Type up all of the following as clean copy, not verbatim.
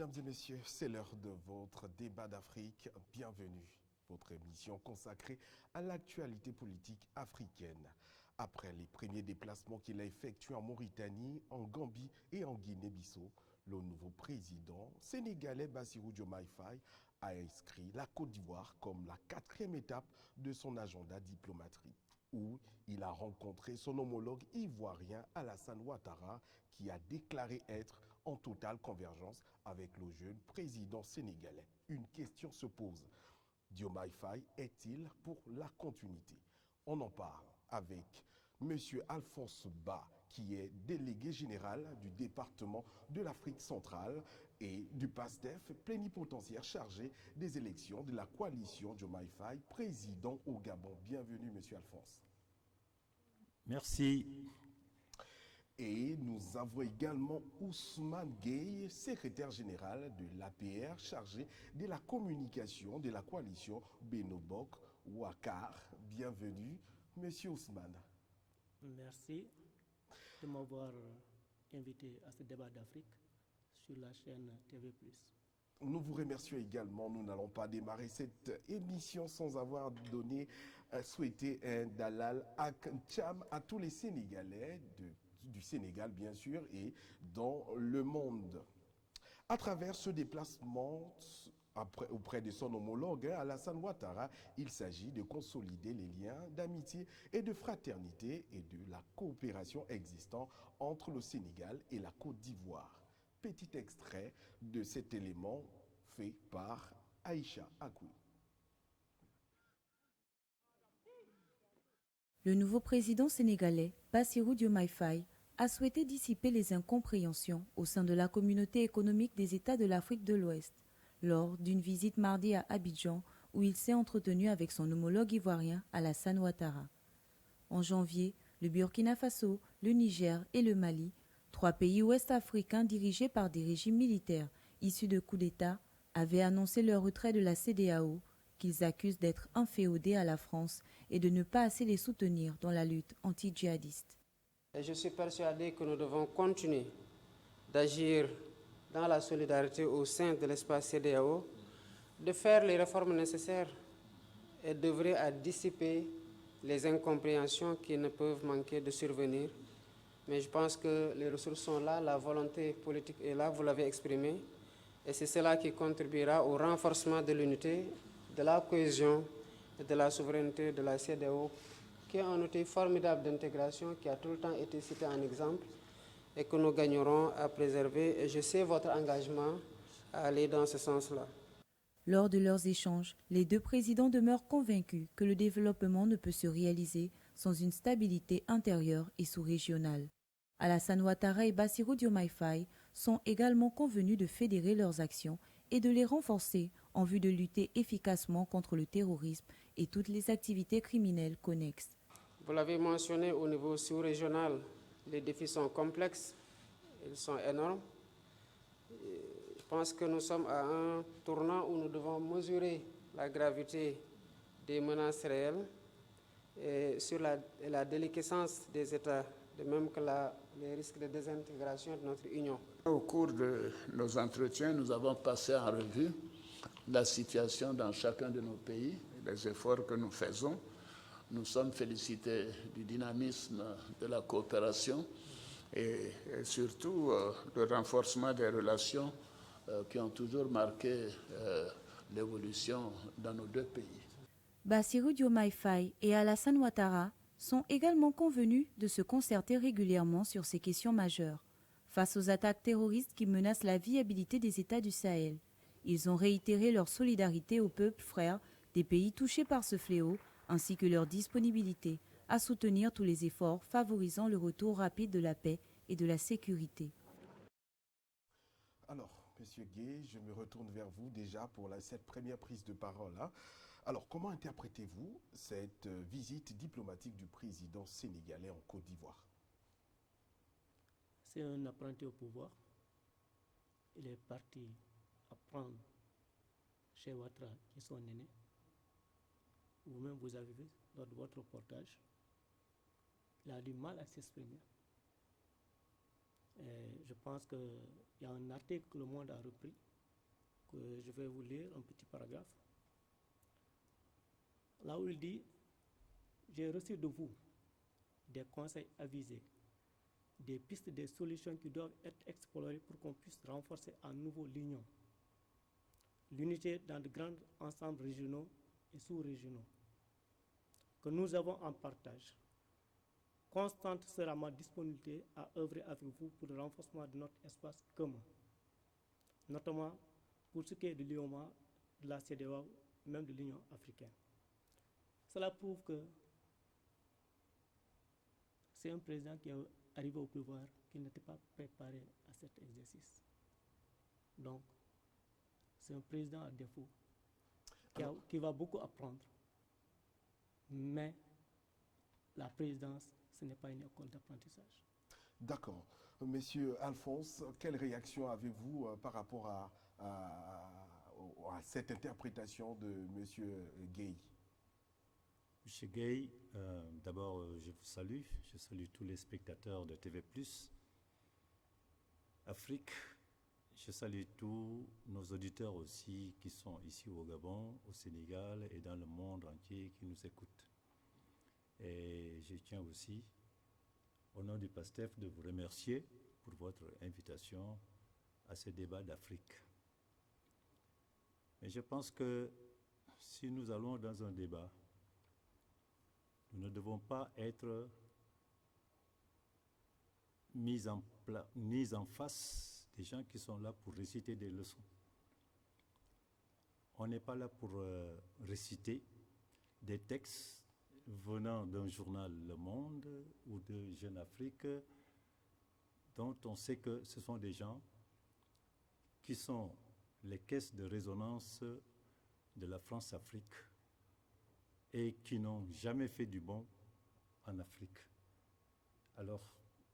Mesdames et messieurs, c'est l'heure de votre débat d'Afrique. Bienvenue. Votre émission consacrée à l'actualité politique africaine. Après les premiers déplacements qu'il a effectués en Mauritanie, en Gambie et en Guinée-Bissau, le nouveau président sénégalais Bassirou Diomaye Faye a inscrit la Côte d'Ivoire comme la 4e étape de son agenda diplomatique, où il a rencontré son homologue ivoirien Alassane Ouattara, qui a déclaré être en totale convergence avec le jeune président sénégalais. Une question se pose. Diomaye Faye est-il pour la continuité? On en parle avec M. Alphonse Ba, qui est délégué général du département de l'Afrique centrale et du PASTEF, plénipotentiaire chargé des élections de la coalition Diomaye Faye, président au Gabon. Bienvenue, M. Alphonse. Merci. Et nous avons également Ousmane Gueye, secrétaire général de l'APR, chargé de la communication de la coalition Benobok Ouakar. Bienvenue, Monsieur Ousmane. Merci de m'avoir invité à ce débat d'Afrique sur la chaîne TV+. Nous vous remercions également. Nous n'allons pas démarrer cette émission sans avoir souhaité un Dalal Akcham à tous les Sénégalais du Sénégal, bien sûr, et dans le monde. À travers ce déplacement auprès de son homologue, Alassane Ouattara, il s'agit de consolider les liens d'amitié et de fraternité et de la coopération existant entre le Sénégal et la Côte d'Ivoire. Petit extrait de cet élément fait par Aïcha Akoui. Le nouveau président sénégalais, Bassirou Diomaye Faye, a souhaité dissiper les incompréhensions au sein de la communauté économique des États de l'Afrique de l'Ouest lors d'une visite mardi à Abidjan où il s'est entretenu avec son homologue ivoirien Alassane Ouattara. En janvier, le Burkina Faso, le Niger et le Mali, 3 pays ouest-africains dirigés par des régimes militaires issus de coups d'État, avaient annoncé leur retrait de la CEDEAO, qu'ils accusent d'être inféodés à la France et de ne pas assez les soutenir dans la lutte anti-djihadiste. Et je suis persuadé que nous devons continuer d'agir dans la solidarité au sein de l'espace CEDEAO, de faire les réformes nécessaires et d'œuvrer à dissiper les incompréhensions qui ne peuvent manquer de survenir. Mais je pense que les ressources sont là, la volonté politique est là, vous l'avez exprimé, et c'est cela qui contribuera au renforcement de l'unité, de la cohésion et de la souveraineté de la CEDEAO, qui est un outil formidable d'intégration qui a tout le temps été cité en exemple et que nous gagnerons à préserver. Et je sais votre engagement à aller dans ce sens-là. Lors de leurs échanges, les deux présidents demeurent convaincus que le développement ne peut se réaliser sans une stabilité intérieure et sous-régionale. Alassane Ouattara et Bassirou Diomaye Faye sont également convenus de fédérer leurs actions et de les renforcer en vue de lutter efficacement contre le terrorisme et toutes les activités criminelles connexes. Vous l'avez mentionné au niveau sous-régional, les défis sont complexes, ils sont énormes. Je pense que nous sommes à un tournant où nous devons mesurer la gravité des menaces réelles et sur la déliquescence des États, de même que les risques de désintégration de notre Union. Au cours de nos entretiens, nous avons passé en revue la situation dans chacun de nos pays, les efforts que nous faisons. Nous sommes félicités du dynamisme de la coopération et surtout le renforcement des relations qui ont toujours marqué l'évolution dans nos deux pays. Bassirou Diomaye Faye et Alassane Ouattara sont également convenus de se concerter régulièrement sur ces questions majeures. Face aux attaques terroristes qui menacent la viabilité des États du Sahel, ils ont réitéré leur solidarité aux peuples frères des pays touchés par ce fléau, ainsi que leur disponibilité à soutenir tous les efforts favorisant le retour rapide de la paix et de la sécurité. Alors, Monsieur Gueye, je me retourne vers vous déjà pour cette première prise de parole. Alors, comment interprétez-vous cette visite diplomatique du président sénégalais en Côte d'Ivoire? C'est un apprenti au pouvoir. Il est parti apprendre chez Ouattara, qui est son aîné. Vous-même, vous avez vu lors de votre reportage. Il a du mal à s'exprimer. Je pense qu'il y a un article que Le Monde a repris que je vais vous lire un petit paragraphe. Là où il dit « J'ai reçu de vous des conseils avisés, des pistes, des solutions qui doivent être explorées pour qu'on puisse renforcer à nouveau l'union, l'unité dans de grands ensembles régionaux et sous-régionaux que nous avons en partage. Constante sera ma disponibilité à œuvrer avec vous pour le renforcement de notre espace commun, notamment pour ce qui est de l'UOMA, de la CEDEAO, même de l'Union africaine. » Cela prouve que c'est un président qui est arrivé au pouvoir qui n'était pas préparé à cet exercice. Donc, c'est un président à défaut qui va beaucoup apprendre. Mais la présidence, ce n'est pas une école d'apprentissage. D'accord. Monsieur Alphonse, quelle réaction avez-vous par rapport à cette interprétation de Monsieur Gueye? Monsieur Gueye, d'abord, je vous salue. Je salue tous les spectateurs de TV+, Afrique. Je salue tous nos auditeurs aussi qui sont ici au Gabon, au Sénégal et dans le monde entier qui nous écoutent. Et je tiens aussi, au nom du PASTEF, de vous remercier pour votre invitation à ce débat d'Afrique. Mais je pense que si nous allons dans un débat, nous ne devons pas être mis en face des gens qui sont là pour réciter des leçons. On n'est pas là pour réciter des textes venant d'un journal Le Monde ou de Jeune Afrique, dont on sait que ce sont des gens qui sont les caisses de résonance de la France-Afrique et qui n'ont jamais fait du bon en Afrique. Alors,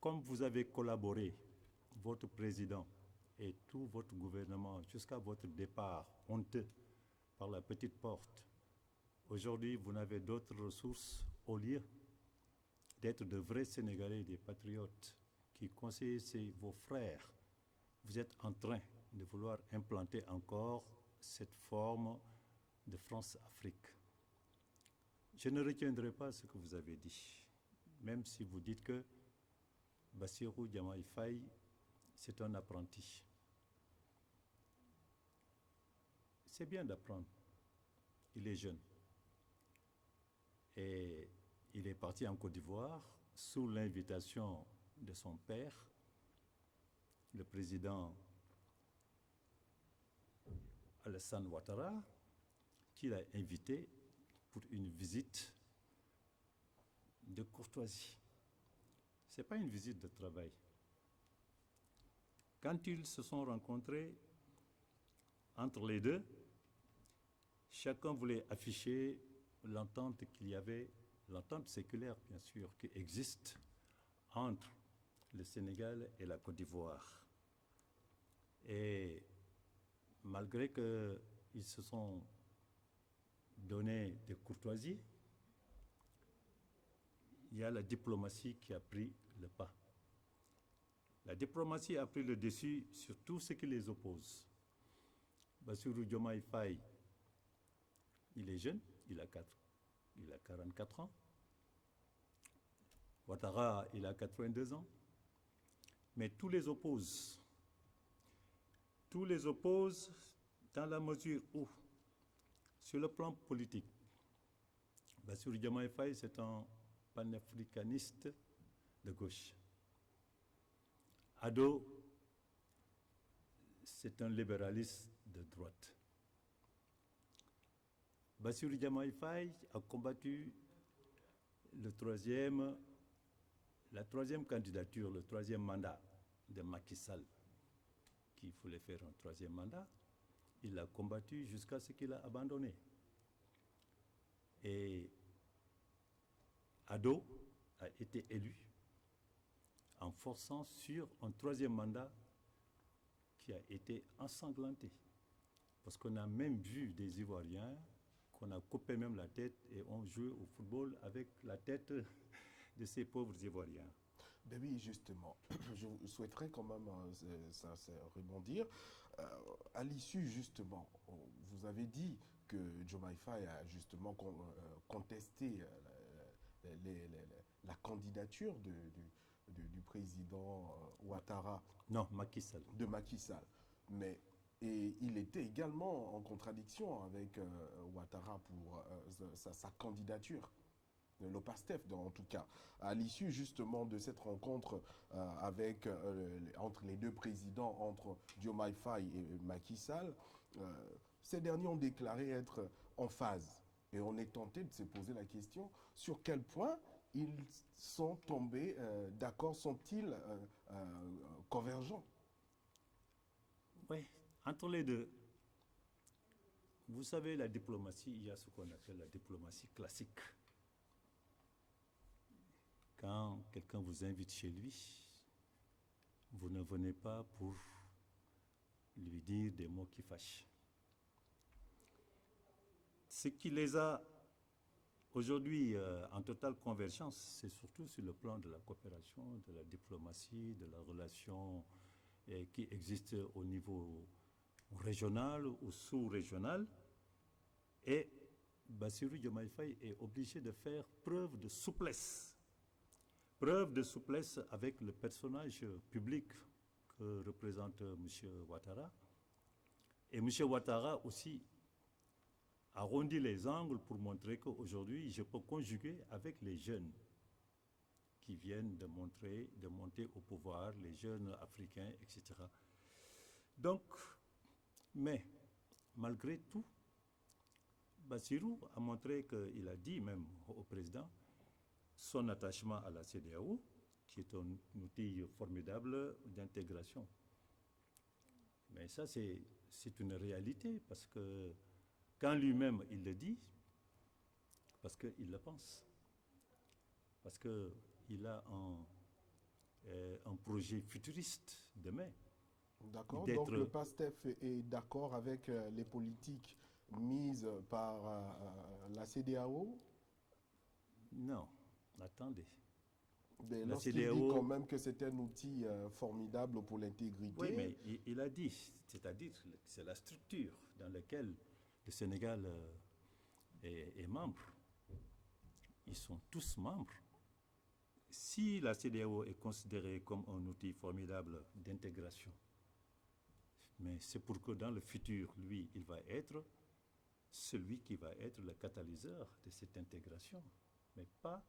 comme vous avez collaboré, votre président et tout votre gouvernement, jusqu'à votre départ honteux par la petite porte, aujourd'hui, vous n'avez d'autres ressources au lieu d'être de vrais Sénégalais, des patriotes qui conseillent vos frères. Vous êtes en train de vouloir implanter encore cette forme de France-Afrique. Je ne retiendrai pas ce que vous avez dit, même si vous dites que Bassirou Diomaye Faye, c'est un apprenti. C'est bien d'apprendre. Il est jeune. Et il est parti en Côte d'Ivoire sous l'invitation de son père, le président Alassane Ouattara, qui l'a invité pour une visite de courtoisie. Ce n'est pas une visite de travail. Quand ils se sont rencontrés, entre les deux, chacun voulait afficher l'entente qu'il y avait, l'entente séculaire bien sûr, qui existe entre le Sénégal et la Côte d'Ivoire. Et malgré qu'ils se sont donné des courtoisies, il y a la diplomatie qui a pris le pas. La diplomatie a pris le dessus sur tout ce qui les oppose. Bassirou Diomaye Faye, il est jeune, il a 44 ans. Ouattara, il a 82 ans. Mais tous les opposent. Tous les opposent dans la mesure où, sur le plan politique, Bassirou Diomaye Faye, c'est un panafricaniste de gauche. Ado, c'est un libéraliste de droite. Bassirou Diomaye Faye a combattu la troisième candidature, le troisième mandat de Macky Sall, qui voulait faire un troisième mandat. Il l'a combattu jusqu'à ce qu'il a abandonné. Et Ado a été élu en forçant sur un troisième mandat qui a été ensanglanté. Parce qu'on a même vu des Ivoiriens qu'on a coupé même la tête et on jouait au football avec la tête de ces pauvres Ivoiriens. Ben oui, justement, je souhaiterais quand même rebondir. À l'issue, justement, vous avez dit que Diomaye Faye a justement contesté la candidature du président Ouattara. Non, Macky Sall. De Macky Sall. Mais et il était également en contradiction avec Ouattara pour sa candidature. Le PASTEF, en tout cas. À l'issue justement de cette rencontre entre les deux présidents, entre Diomaye Faye et Macky Sall, ces derniers ont déclaré être en phase. Et on est tenté de se poser la question sur quel point ils sont tombés d'accord, sont-ils convergents? Oui, entre les deux. Vous savez, la diplomatie, il y a ce qu'on appelle la diplomatie classique. Quand quelqu'un vous invite chez lui, vous ne venez pas pour lui dire des mots qui fâchent. Ce qui les a aujourd'hui en totale convergence, c'est surtout sur le plan de la coopération, de la diplomatie, de la relation qui existe au niveau régional ou sous-régional. Et Bassirou Diomaye Faye est obligé de faire preuve de souplesse. Preuve de souplesse avec le personnage public que représente M. Ouattara. Et M. Ouattara aussi arrondit les angles pour montrer qu'aujourd'hui, je peux conjuguer avec les jeunes qui viennent de monter au pouvoir, les jeunes africains, etc. Donc, mais malgré tout, Bassirou a montré qu'il a dit même au président son attachement à la CEDEAO, qui est un outil formidable d'intégration. Mais ça, c'est une réalité, parce que quand lui-même il le dit, parce qu'il le pense, parce qu'il a un projet futuriste demain. D'accord, donc le PASTEF est d'accord avec les politiques mises par la CEDEAO? Non, attendez. Lorsqu'il dit quand même que c'est un outil formidable pour l'intégrité. Oui, mais il a dit, c'est-à-dire c'est la structure dans laquelle le Sénégal est membre. Ils sont tous membres. Si la CEDEAO est considérée comme un outil formidable d'intégration, mais c'est pour que dans le futur, lui, il va être celui qui va être le catalyseur de cette intégration, mais pas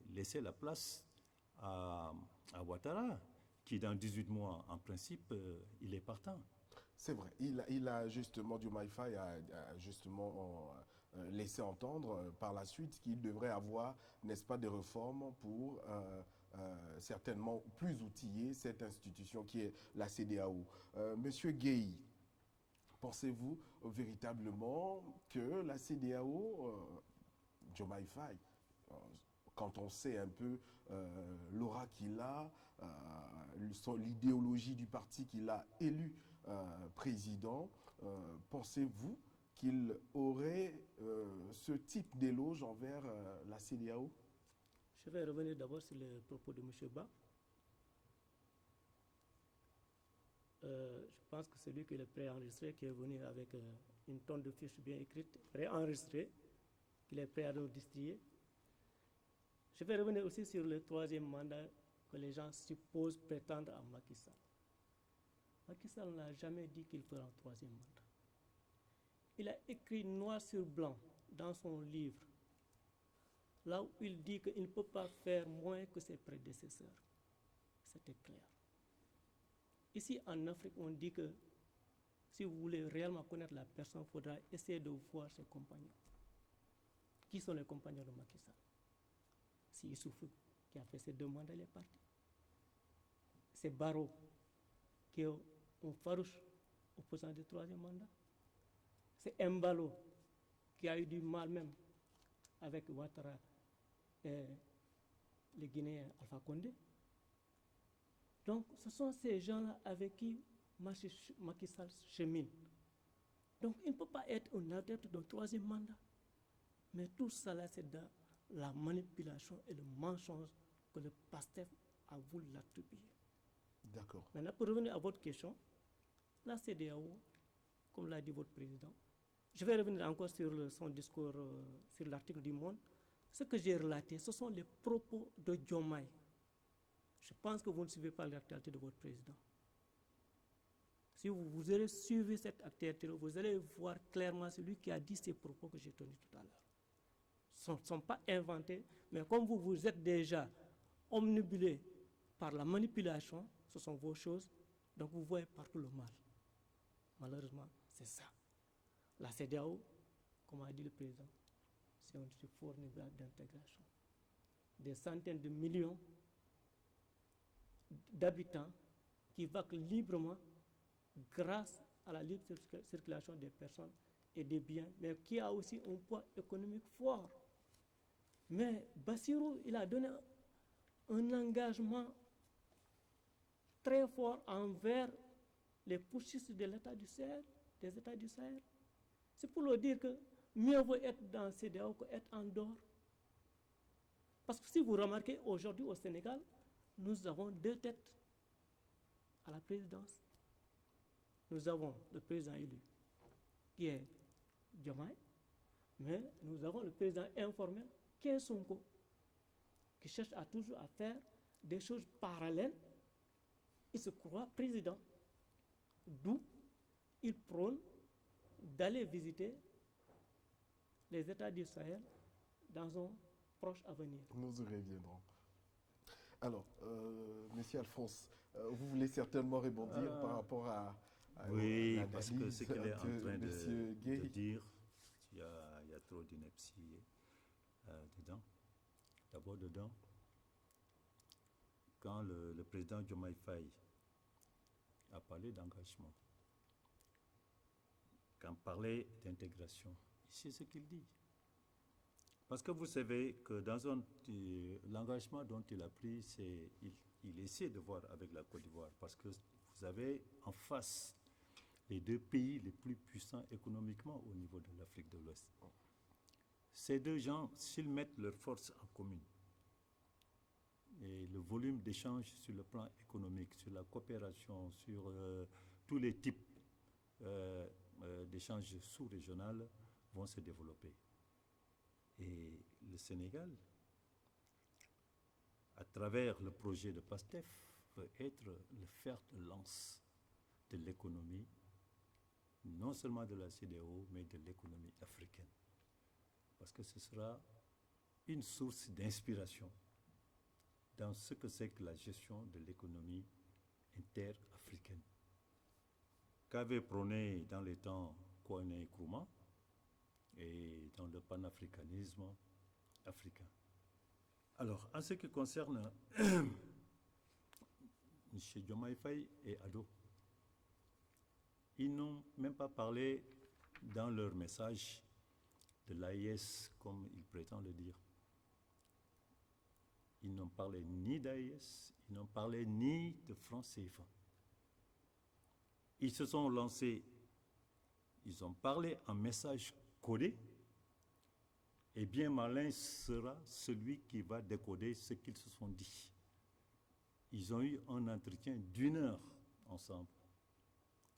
laisser la place à Ouattara, qui dans 18 mois, en principe, il est partant. C'est vrai, il a justement, Diomaye Faye a justement laissé entendre par la suite qu'il devrait avoir, n'est-ce pas, des réformes pour certainement plus outiller cette institution qui est la CEDEAO. Monsieur Gueye, pensez-vous véritablement que la CEDEAO, Diomaye Faye, quand on sait un peu l'aura qu'il a, l'idéologie du parti qu'il a élu président, pensez-vous qu'il aurait ce type d'éloge envers la CEDEAO? Je vais revenir d'abord sur les propos de M. Ba. Je pense que c'est lui qui est préenregistré, qui est venu avec une tonne de fiches bien écrites, préenregistrées, qu'il est prêt à nous distribuer. Je vais revenir aussi sur le troisième mandat que les gens supposent prétendre à Macky Sall. Macky Sall n'a jamais dit qu'il fera un troisième mandat. Il a écrit noir sur blanc dans son livre, là où il dit qu'il ne peut pas faire moins que ses prédécesseurs. C'était clair. Ici, en Afrique, on dit que si vous voulez réellement connaître la personne, il faudra essayer de voir ses compagnons. Qui sont les compagnons de Macky Sall? C'est Issoufou qui a fait ses 2 mandats, il est parti. C'est Barrow qui est un farouche opposant du 3e mandat. C'est Mbalo qui a eu du mal même avec Ouattara et les Guinéens Alpha Condé. Donc, ce sont ces gens-là avec qui Macky Sall chemine. Donc, il ne peut pas être un adepte d'un 3e mandat. Mais tout cela, c'est dans la manipulation et le mensonge que le PASTEF a voulu l'attribuer. D'accord. Maintenant, pour revenir à votre question, la CEDEAO, comme l'a dit votre président, je vais revenir encore sur son discours, sur l'article du Monde. Ce que j'ai relaté, ce sont les propos de Diomaye. Je pense que vous ne suivez pas l'actualité de votre président. Si vous allez suivre cette actualité, vous allez voir clairement celui qui a dit ces propos que j'ai tenus tout à l'heure. Ce ne sont pas inventés, mais comme vous êtes déjà omnibulé par la manipulation, ce sont vos choses, donc vous voyez partout le mal. Malheureusement, c'est ça. La CEDEAO, comme a dit le président, c'est un formidable d'intégration. Des centaines de millions d'habitants qui vaquent librement grâce à la libre circulation des personnes et des biens, mais qui a aussi un poids économique fort. Mais Bassirou, il a donné un engagement très fort envers les putschistes de l'État du Sahel, des États du Sahel. C'est pour leur dire que mieux vaut être dans CEDEAO qu'être en dehors. Parce que si vous remarquez, aujourd'hui au Sénégal, nous avons deux têtes à la présidence. Nous avons le président élu, qui est Diomaye, mais nous avons le président informel, qui est Sonko, qui cherche à toujours à faire des choses parallèles. Il se croit président, d'où il prône d'aller visiter les États du Sahel dans un proche avenir. Nous y reviendrons. Alors, Monsieur Alphonse, vous voulez certainement rebondir par rapport à oui, parce que ce qu'il est en train de dire, il y a trop d'ineptie dedans. D'abord dedans, quand le président Diomaye Faye a parlé d'engagement, quand il parlait d'intégration, c'est ce qu'il dit. Parce que vous savez que dans l'engagement dont il a pris, il essaie de voir avec la Côte d'Ivoire, parce que vous avez en face les deux pays les plus puissants économiquement au niveau de l'Afrique de l'Ouest. Ces deux gens, s'ils mettent leurs forces en commune, et le volume d'échanges sur le plan économique, sur la coopération, sur tous les types d'échanges sous-régionaux vont se développer. Et le Sénégal, à travers le projet de PASTEF, veut être le fer de lance de l'économie, non seulement de la CEDEAO, mais de l'économie africaine. Parce que ce sera une source d'inspiration dans ce que c'est que la gestion de l'économie interafricaine. Qu'avait prôné dans les temps Kwame Nkrumah et dans le panafricanisme africain. Alors, en ce qui concerne M. Diomaye Faye et Ado, ils n'ont même pas parlé dans leur message de l'AIS, comme ils prétendent le dire. Ils n'ont parlé ni d'AIS, ils n'ont parlé ni de franc CFA. Ils se sont lancés, ils ont parlé en message codé, et bien malin sera celui qui va décoder ce qu'ils se sont dit. Ils ont eu un entretien d'1 heure ensemble.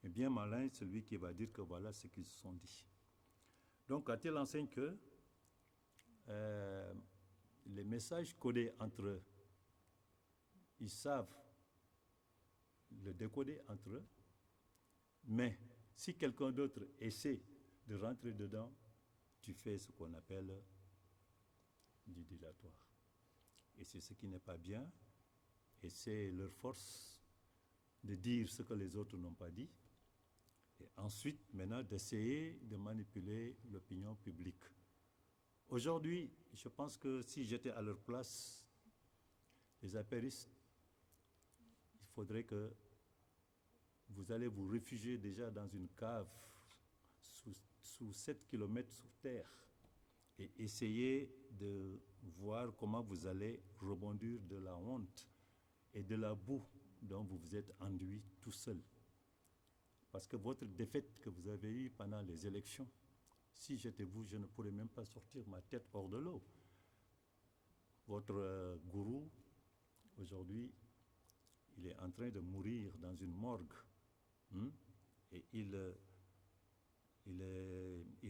Et bien malin celui qui va dire que voilà ce qu'ils se sont dit. Donc, quand-il enseigne que les messages codés entre eux, ils savent le décoder entre eux, mais si quelqu'un d'autre essaie de rentrer dedans, tu fais ce qu'on appelle du dilatoire. Et c'est ce qui n'est pas bien, et c'est leur force de dire ce que les autres n'ont pas dit, et ensuite, maintenant, d'essayer de manipuler l'opinion publique. Aujourd'hui, je pense que si j'étais à leur place, les apéristes, il faudrait que vous allez vous réfugier déjà dans une cave sous 7 km sous terre et essayer de voir comment vous allez rebondir de la honte et de la boue dont vous vous êtes enduit tout seul. Parce que votre défaite que vous avez eue pendant les élections, si j'étais vous, je ne pourrais même pas sortir ma tête hors de l'eau. Votre gourou, aujourd'hui, il est en train de mourir dans une morgue. Et il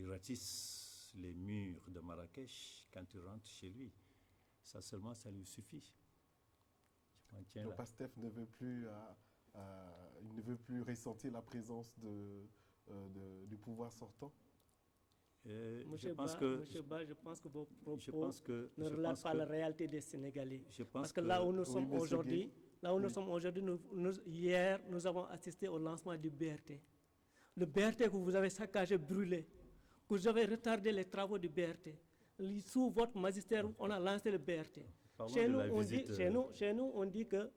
ratisse les murs de Marrakech quand il rentre chez lui. Ça seulement, ça lui suffit. Je m'en tiens Le là. PASTEF ne veut plus, il ne veut plus ressentir la présence du pouvoir sortant. Monsieur Ba, je pense que vos propos ne relatent pas la réalité des Sénégalais. Parce que là où nous sommes aujourd'hui, hier, nous avons assisté au lancement du BRT. Le BRT que vous avez saccagé, brûlé, que vous avez retardé les travaux du BRT. Sous votre magistère, on a lancé le BRT. Chez nous, on dit que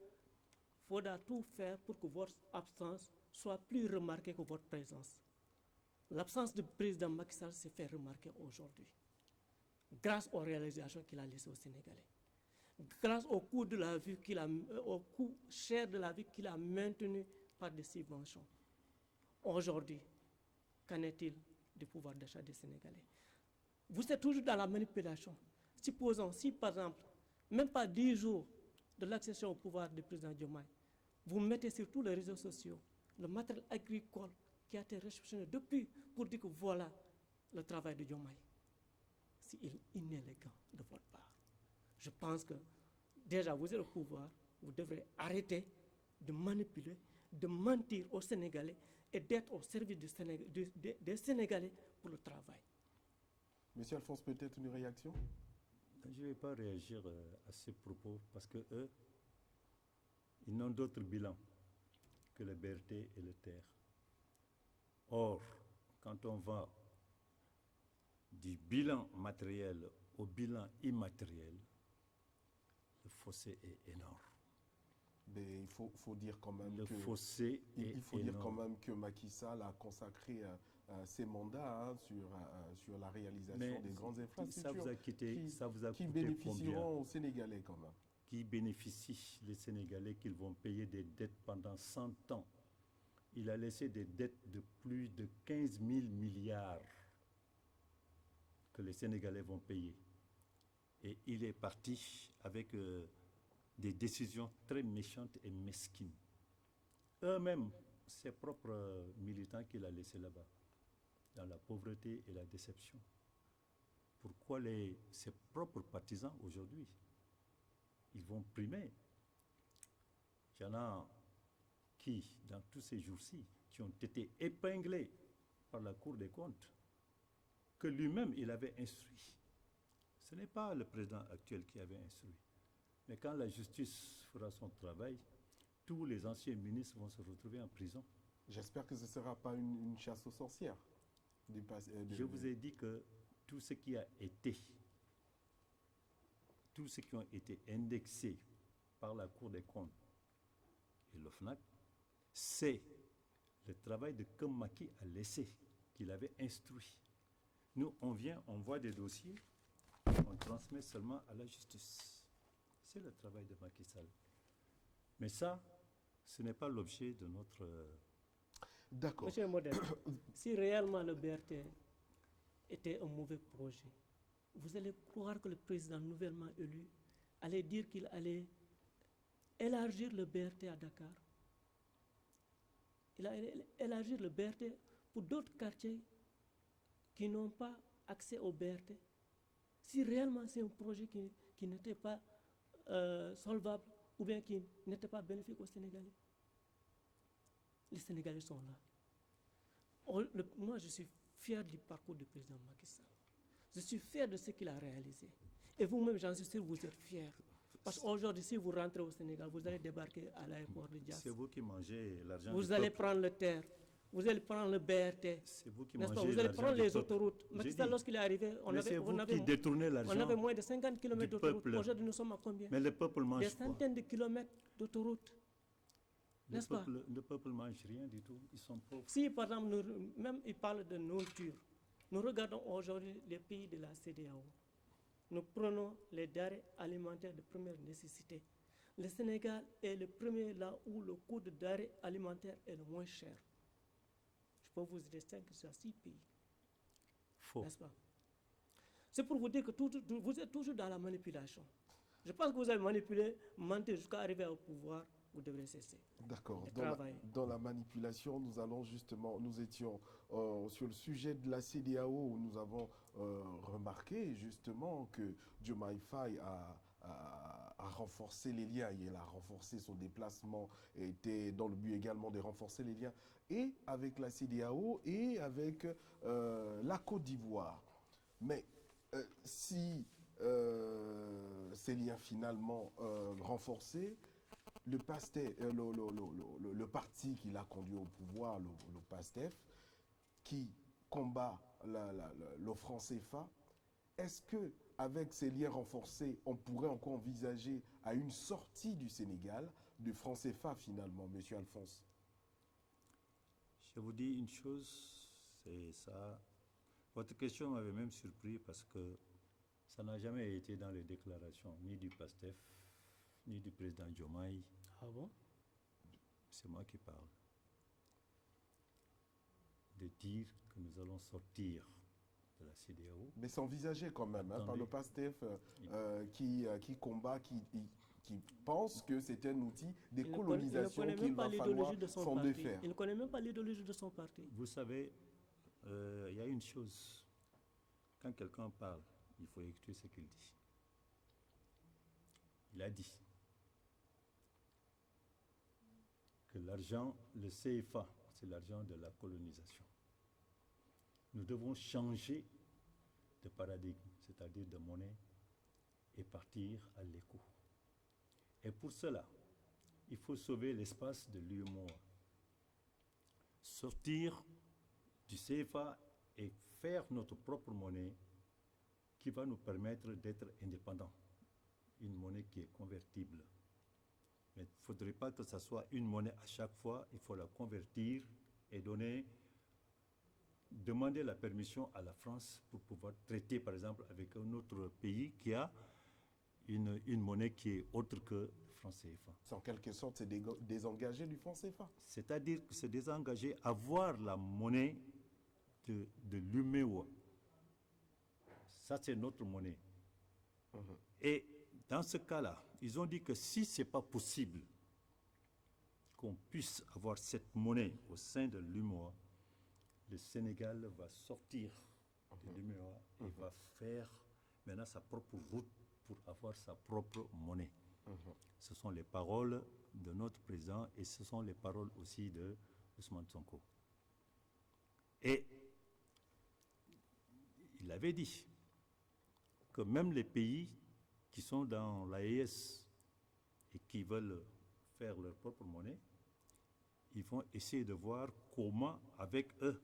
faudra tout faire pour que votre absence soit plus remarquée que votre présence. L'absence du président Macky Sall s'est fait remarquer aujourd'hui, grâce aux réalisations qu'il a laissées aux Sénégalais, grâce au coût de la vie au coût cher de la vie qu'il a maintenu par des subventions. Aujourd'hui, qu'en est-il du pouvoir d'achat des Sénégalais? Vous êtes toujours dans la manipulation. Supposons, si par exemple, même pas 10 jours de l'accession au pouvoir du président Diomaye, vous mettez sur tous les réseaux sociaux le matériel agricole qui a été réceptionné depuis pour dire que voilà le travail de Diomaye. C'est inélégant de votre part. Je pense que déjà vous êtes au pouvoir, vous devrez arrêter de manipuler, de mentir aux Sénégalais et d'être au service des Sénégalais pour le travail. Monsieur Alphonse, peut-être une réaction? Je ne vais pas réagir à ces propos parce que eux, ils n'ont d'autre bilan que le BRT et le TER. Or, quand on va du bilan matériel au bilan immatériel, le fossé est énorme. Mais il faut dire quand même le fossé est il faut énorme. dire quand même que Macky Sall a consacré ses mandats sur la réalisation des grandes infrastructures ça vous a qui coûté bénéficieront combien? aux Sénégalais quand même. Qui bénéficient les Sénégalais qu'ils vont payer des dettes pendant 100 ans. Il a laissé des dettes de plus de 15 000 milliards que les Sénégalais vont payer. Et il est parti avec des décisions très méchantes et mesquines. Eux-mêmes, ses propres militants qu'il a laissés là-bas, dans la pauvreté et la déception. Pourquoi ses propres partisans aujourd'hui, ils vont primer? Il y en a qui, dans tous ces jours-ci, qui ont été épinglés par la Cour des comptes, que lui-même, il avait instruit. Ce n'est pas le président actuel qui avait instruit. Mais quand la justice fera son travail, tous les anciens ministres vont se retrouver en prison. J'espère que ce ne sera pas une chasse aux sorcières. Je vous ai dit que tout ce qui a été, tous ceux qui ont été indexés par la Cour des comptes et l'OFNAC, c'est le travail de Macky a laissé, qu'il avait instruit. Nous, on vient, on voit des dossiers, on transmet seulement à la justice. C'est le travail de Macky Sall. Mais ça, ce n'est pas l'objet de notre... D'accord. Monsieur Modèle, si réellement le BRT était un mauvais projet, vous allez croire que le président nouvellement élu allait dire qu'il allait élargir le BRT à Dakar? Il a élargir le BRT pour d'autres quartiers qui n'ont pas accès au BRT. Si réellement c'est un projet qui n'était pas solvable ou bien qui n'était pas bénéfique aux Sénégalais, les Sénégalais sont là. Moi, je suis fier du parcours du président Macky Sall. Je suis fier de ce qu'il a réalisé. Et vous-même, j'en suis sûr, vous êtes fiers. Parce qu'aujourd'hui, si vous rentrez au Sénégal, vous allez débarquer à l'aéroport de Diass. C'est vous qui mangez l'argent du Vous allez peuple. prendre le TER, vous allez prendre le BRT. C'est vous qui N'est-ce pas? mangez Vous allez l'argent prendre du les peuple. autoroutes. Macky Sall, lorsqu'il est arrivé, on avait détournez on l'argent avait moins de 50 km du d'autoroutes. peuple. Aujourd'hui, nous sommes à combien? Mais le peuple mange Des quoi? centaines de kilomètres d'autoroutes. N'est-ce pas? Le peuple mange rien du tout. Ils sont pauvres. Si, par exemple, même il parle de nourriture, nous regardons aujourd'hui les pays de la CEDEAO. Nous prenons les denrées alimentaires de première nécessité. Le Sénégal est le premier là où le coût de denrées alimentaires est le moins cher. Je peux vous dire 5 ou 6 pays. Faux. N'est-ce pas? C'est pour vous dire que vous êtes toujours dans la manipulation. Je pense que vous avez manipulé, menti jusqu'à arriver au pouvoir vous devrez cesser. D'accord. de travailler. Dans la manipulation, nous étions sur le sujet de la CEDEAO où nous avons remarqué justement que Diomaye Faye a renforcé les liens. Il a renforcé son déplacement et était dans le but également de renforcer les liens et avec la CEDEAO et avec la Côte d'Ivoire. Mais si ces liens finalement renforcés, le parti qui l'a conduit au pouvoir, le PASTEF, qui combat le franc CFA, est-ce que avec ces liens renforcés, on pourrait encore envisager à une sortie du Sénégal du franc CFA finalement, Monsieur Alphonse? Je vous dis une chose, c'est ça. Votre question m'avait même surpris parce que ça n'a jamais été dans les déclarations ni du PASTEF, ni du président Diomaye. Ah bon? C'est moi qui parle. De dire que nous allons sortir de la CEDEAO. Mais c'est envisagé quand même par le PASTEF qui combat, qui pense que c'est un outil de colonisation qu'il va falloir s'en défaire. Il ne connaît même pas l'idéologie de son parti. Vous savez, il y a une chose. Quand quelqu'un parle, il faut écouter ce qu'il dit. Il a dit que l'argent, le CFA, c'est l'argent de la colonisation. Nous devons changer de paradigme, c'est-à-dire de monnaie, et partir à l'éco. Et pour cela, il faut sauver l'espace de l'UEMOA. Sortir du CFA et faire notre propre monnaie qui va nous permettre d'être indépendants. Une monnaie qui est convertible. Mais il ne faudrait pas que ce soit une monnaie à chaque fois. Il faut la convertir et demander la permission à la France pour pouvoir traiter, par exemple, avec un autre pays qui a une monnaie qui est autre que le franc CFA. C'est en quelque sorte se désengager du franc CFA. C'est-à-dire que se désengager, avoir la monnaie de l'UMEOA. Ça, c'est notre monnaie. Et dans ce cas-là, ils ont dit que si ce n'est pas possible qu'on puisse avoir cette monnaie au sein de l'UMEOA, le Sénégal va sortir de l'UMEOA et va faire maintenant sa propre route pour avoir sa propre monnaie. Ce sont les paroles de notre président et ce sont les paroles aussi de Ousmane Sonko. Et il avait dit que même les pays qui sont dans l'AES et qui veulent faire leur propre monnaie, ils vont essayer de voir comment, avec eux,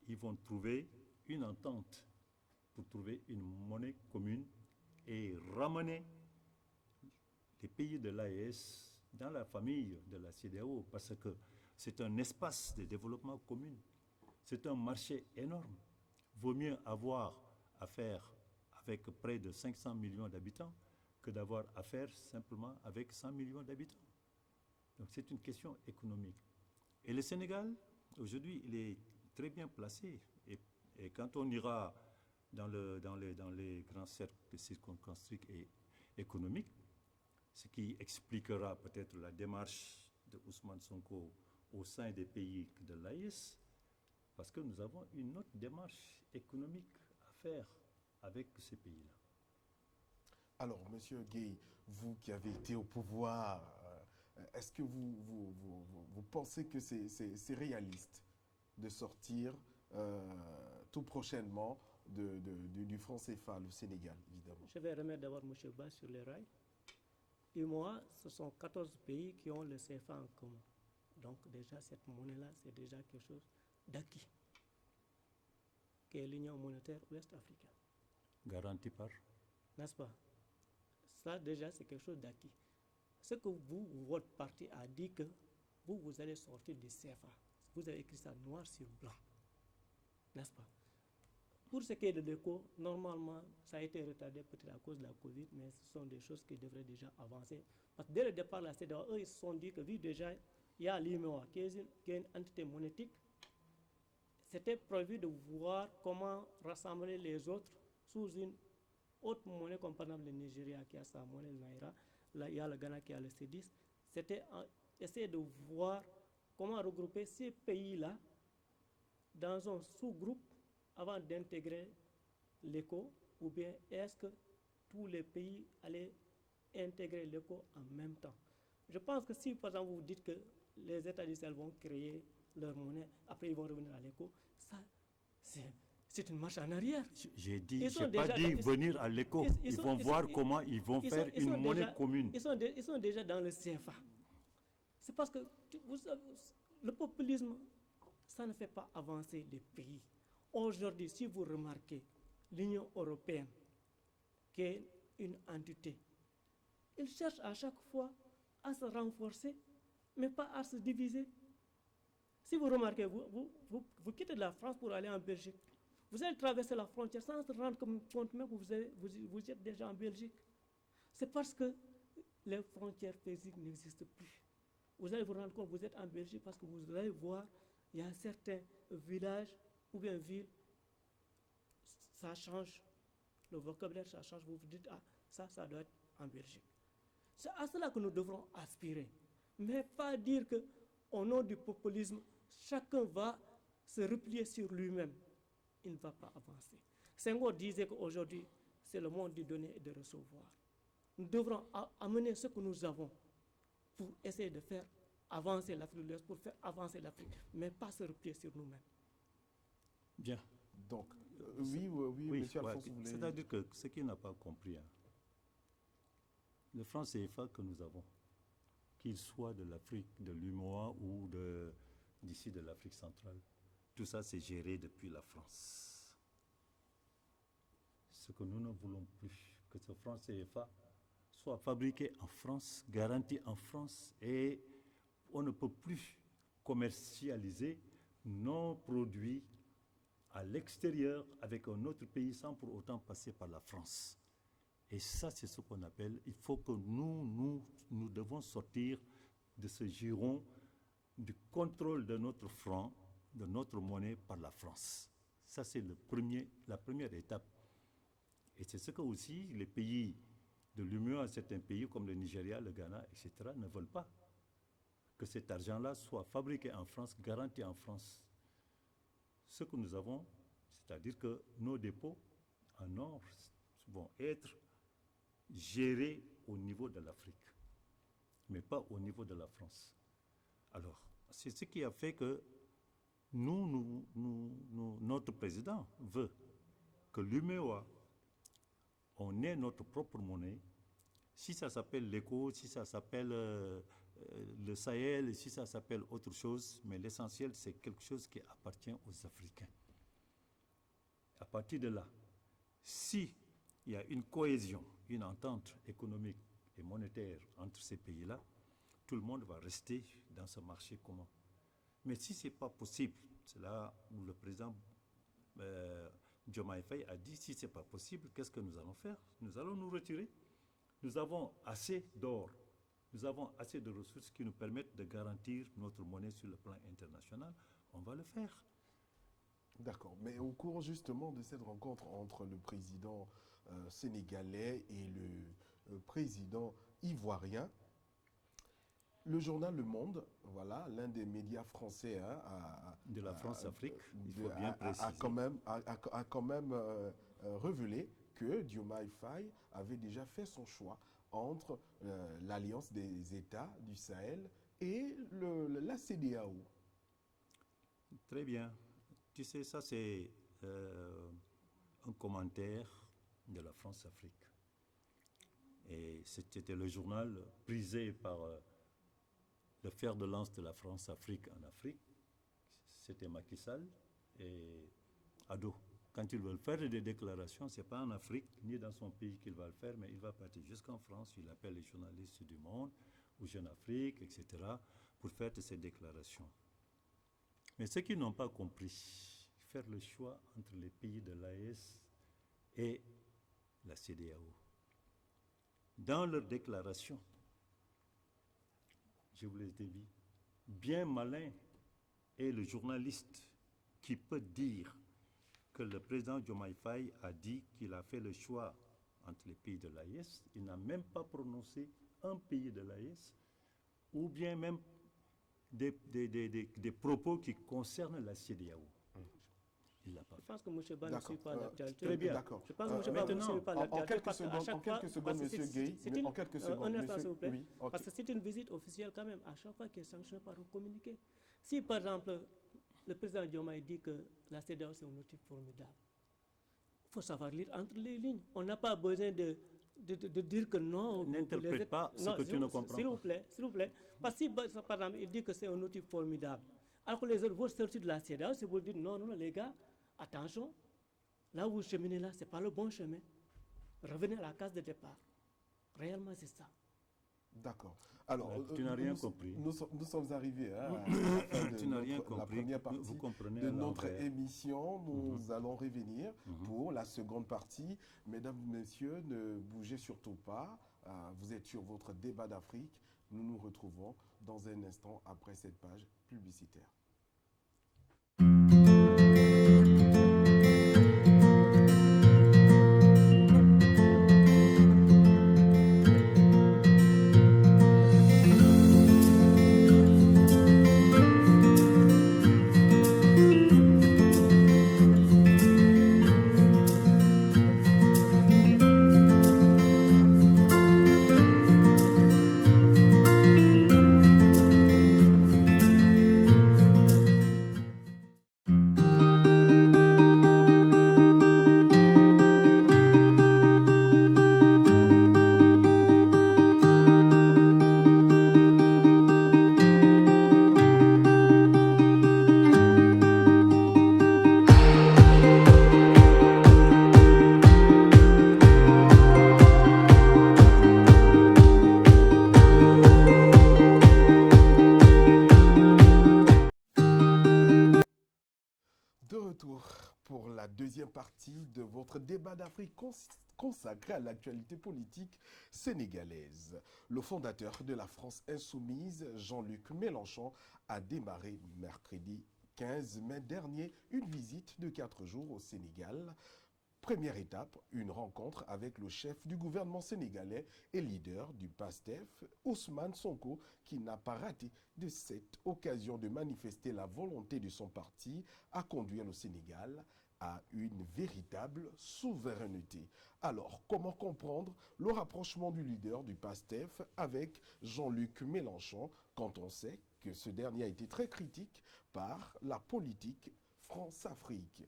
ils vont trouver une entente pour trouver une monnaie commune et ramener les pays de l'AES dans la famille de la CEDEAO, parce que c'est un espace de développement commun. C'est un marché énorme. Vaut mieux avoir affaire avec près de 500 millions d'habitants que d'avoir affaire simplement avec 100 millions d'habitants. Donc c'est une question économique. Et le Sénégal, aujourd'hui, il est très bien placé. Et quand on ira dans les grands cercles circonscrits et économiques, ce qui expliquera peut-être la démarche de Ousmane Sonko au sein des pays de l'AES, parce que nous avons une autre démarche économique à faire avec ces pays-là. Alors, Monsieur Gueye, vous qui avez été au pouvoir, est-ce que vous pensez que c'est réaliste de sortir tout prochainement du franc CFA, le Sénégal, évidemment? Je vais remettre d'abord M. Ba sur les rails. Et moi, ce sont 14 pays qui ont le CFA en commun. Donc déjà, cette monnaie-là, c'est déjà quelque chose d'acquis, qui est l'Union monétaire ouest-africaine. Garantie par? N'est-ce pas? Ça, déjà, c'est quelque chose d'acquis. Ce que votre parti a dit que vous allez sortir du CFA. Vous avez écrit ça noir sur blanc. N'est-ce pas? Pour ce qui est de l'éco, normalement, ça a été retardé peut-être à cause de la Covid, mais ce sont des choses qui devraient déjà avancer. Parce que dès le départ, la CEDEAO, eux, ils se sont dit que vu déjà, il y a l'IMEOA, qui est une entité monétique, c'était prévu de voir comment rassembler les autres sous une autre monnaie, comme par exemple le Nigeria qui a sa monnaie, le Naira, là, il y a le Ghana qui a le C10. c'était essayer de voir comment regrouper ces pays-là dans un sous-groupe avant d'intégrer l'ECO, ou bien est-ce que tous les pays allaient intégrer l'ECO en même temps? Je pense que si, par exemple, vous dites que les États du Sahel vont créer leur monnaie, après ils vont revenir à l'ECO, ça, c'est une marche en arrière. J'ai pas dit venir à l'ECO. Ils vont voir comment ils vont faire une monnaie commune. Ils sont déjà dans le CFA. C'est parce que le populisme, ça ne fait pas avancer les pays. Aujourd'hui, si vous remarquez, l'Union européenne, qui est une entité, il cherche à chaque fois à se renforcer, mais pas à se diviser. Si vous remarquez, vous quittez la France pour aller en Belgique. Vous allez traverser la frontière sans se rendre compte même que vous êtes déjà en Belgique. C'est parce que les frontières physiques n'existent plus. Vous allez vous rendre compte que vous êtes en Belgique parce que vous allez voir, il y a certains villages ou bien villes, ça change. Le vocabulaire, ça change. Vous vous dites, ah, ça doit être en Belgique. C'est à cela que nous devrons aspirer. Mais pas dire qu'au nom du populisme, chacun va se replier sur lui-même. Il ne va pas avancer. Senghor disait qu'aujourd'hui, c'est le monde du donner et de recevoir. Nous devrons amener ce que nous avons pour essayer de faire avancer l'Afrique de l'Ouest, pour faire avancer l'Afrique, mais pas se replier sur nous-mêmes. Bien. Donc, oui, monsieur Alphonse, vous voulez... C'est-à-dire que ce qu'il n'a pas compris, le franc CFA que nous avons, qu'il soit de l'Afrique, de l'UMOA ou d'ici de l'Afrique centrale, tout ça c'est géré depuis la France. Ce que nous ne voulons plus, que ce franc CFA soit fabriqué en France, garanti en France, et on ne peut plus commercialiser nos produits à l'extérieur avec un autre pays sans pour autant passer par la France. Et ça, c'est ce qu'on appelle, il faut que nous devons sortir de ce giron du contrôle de notre franc, de notre monnaie par la France. Ça, c'est la première étape. Et c'est ce que aussi les pays de l'UMOA, certains pays comme le Nigeria, le Ghana, etc., ne veulent pas. Que cet argent-là soit fabriqué en France, garanti en France. Ce que nous avons, c'est-à-dire que nos dépôts en or vont être gérés au niveau de l'Afrique, mais pas au niveau de la France. Alors, c'est ce qui a fait que notre président veut que l'UMOA, on ait notre propre monnaie. Si ça s'appelle l'ECO, si ça s'appelle le Sahel, si ça s'appelle autre chose, mais l'essentiel, c'est quelque chose qui appartient aux Africains. À partir de là, si il y a une cohésion, une entente économique et monétaire entre ces pays-là, tout le monde va rester dans ce marché commun. Mais si ce n'est pas possible, c'est là où le président Diomaye Faye a dit, si ce n'est pas possible, qu'est-ce que nous allons faire? Nous allons nous retirer. Nous avons assez d'or, nous avons assez de ressources qui nous permettent de garantir notre monnaie sur le plan international. On va le faire. D'accord, mais au cours justement de cette rencontre entre le président sénégalais et le président ivoirien, le journal Le Monde, voilà, l'un des médias français de la France-Afrique, il faut bien préciser, a quand même révélé que Diomaye Faye avait déjà fait son choix entre l'Alliance des États du Sahel et la CEDEAO. Très bien. Tu sais, ça c'est un commentaire de la France-Afrique. Et c'était le journal prisé par le fer de lance de la France-Afrique en Afrique. C'était Macky Sall et Ado. Quand ils veulent faire des déclarations, ce n'est pas en Afrique, ni dans son pays qu'il va le faire, mais il va partir jusqu'en France, il appelle les journalistes du Monde, ou Jeune Afrique, etc., pour faire ces déclarations. Mais ceux qui n'ont pas compris, faire le choix entre les pays de l'AES et la CEDEAO. Dans leur déclaration, je vous l'ai dit, bien malin est le journaliste qui peut dire que le président Diomaye Faye a dit qu'il a fait le choix entre les pays de l'AES. Il n'a même pas prononcé un pays de l'AES ou bien même des propos qui concernent la CEDEAO. Il l'a pas Je pense que M. Ba ne D'accord. suit pas l'actualité. Très bien. D'accord. Je pense que M. Ba ne suit pas En l'actualité. quelques parce qu'à secondes, chaque en quelques fois- secondes, parce que Monsieur c'est- Gay, c'est une- en quelques secondes, Un instant, monsieur- s'il vous plaît. oui, ok. Parce que c'est une visite officielle quand même, à chaque fois qui est sanctionnée par un communiqué. Si, par exemple, le président Diomaye dit que la CEDEAO, c'est un outil formidable, il faut savoir lire entre les lignes. On n'a pas besoin de dire que non. N'interprète pas ce que tu ne comprends S'il vous pas. plaît, s'il vous plaît. Parce que si, par exemple, il dit que c'est un outil formidable, alors que les autres vont sortir de la CEDEAO, c'est pour dire non, non, les gars, attention, là où vous cheminez là, ce n'est pas le bon chemin. Revenez à la case de départ. Réellement, c'est ça. D'accord. Alors, Tu n'as rien compris. Nous sommes arrivés à la fin de Tu n'as rien la compris. première partie Vous comprenez de à notre l'envers. émission. Nous allons revenir pour la seconde partie. Mesdames, Messieurs, ne bougez surtout pas. Vous êtes sur votre débat d'Afrique. Nous nous retrouvons dans un instant après cette page publicitaire. De retour pour la deuxième partie de votre débat d'Afrique consacré à l'actualité politique sénégalaise. Le fondateur de la France insoumise, Jean-Luc Mélenchon, a démarré mercredi 15 mai dernier une visite de 4 jours au Sénégal. Première étape, une rencontre avec le chef du gouvernement sénégalais et leader du PASTEF, Ousmane Sonko, qui n'a pas raté de cette occasion de manifester la volonté de son parti à conduire le Sénégal à une véritable souveraineté. Alors, comment comprendre le rapprochement du leader du PASTEF avec Jean-Luc Mélenchon quand on sait que ce dernier a été très critique par la politique France-Afrique?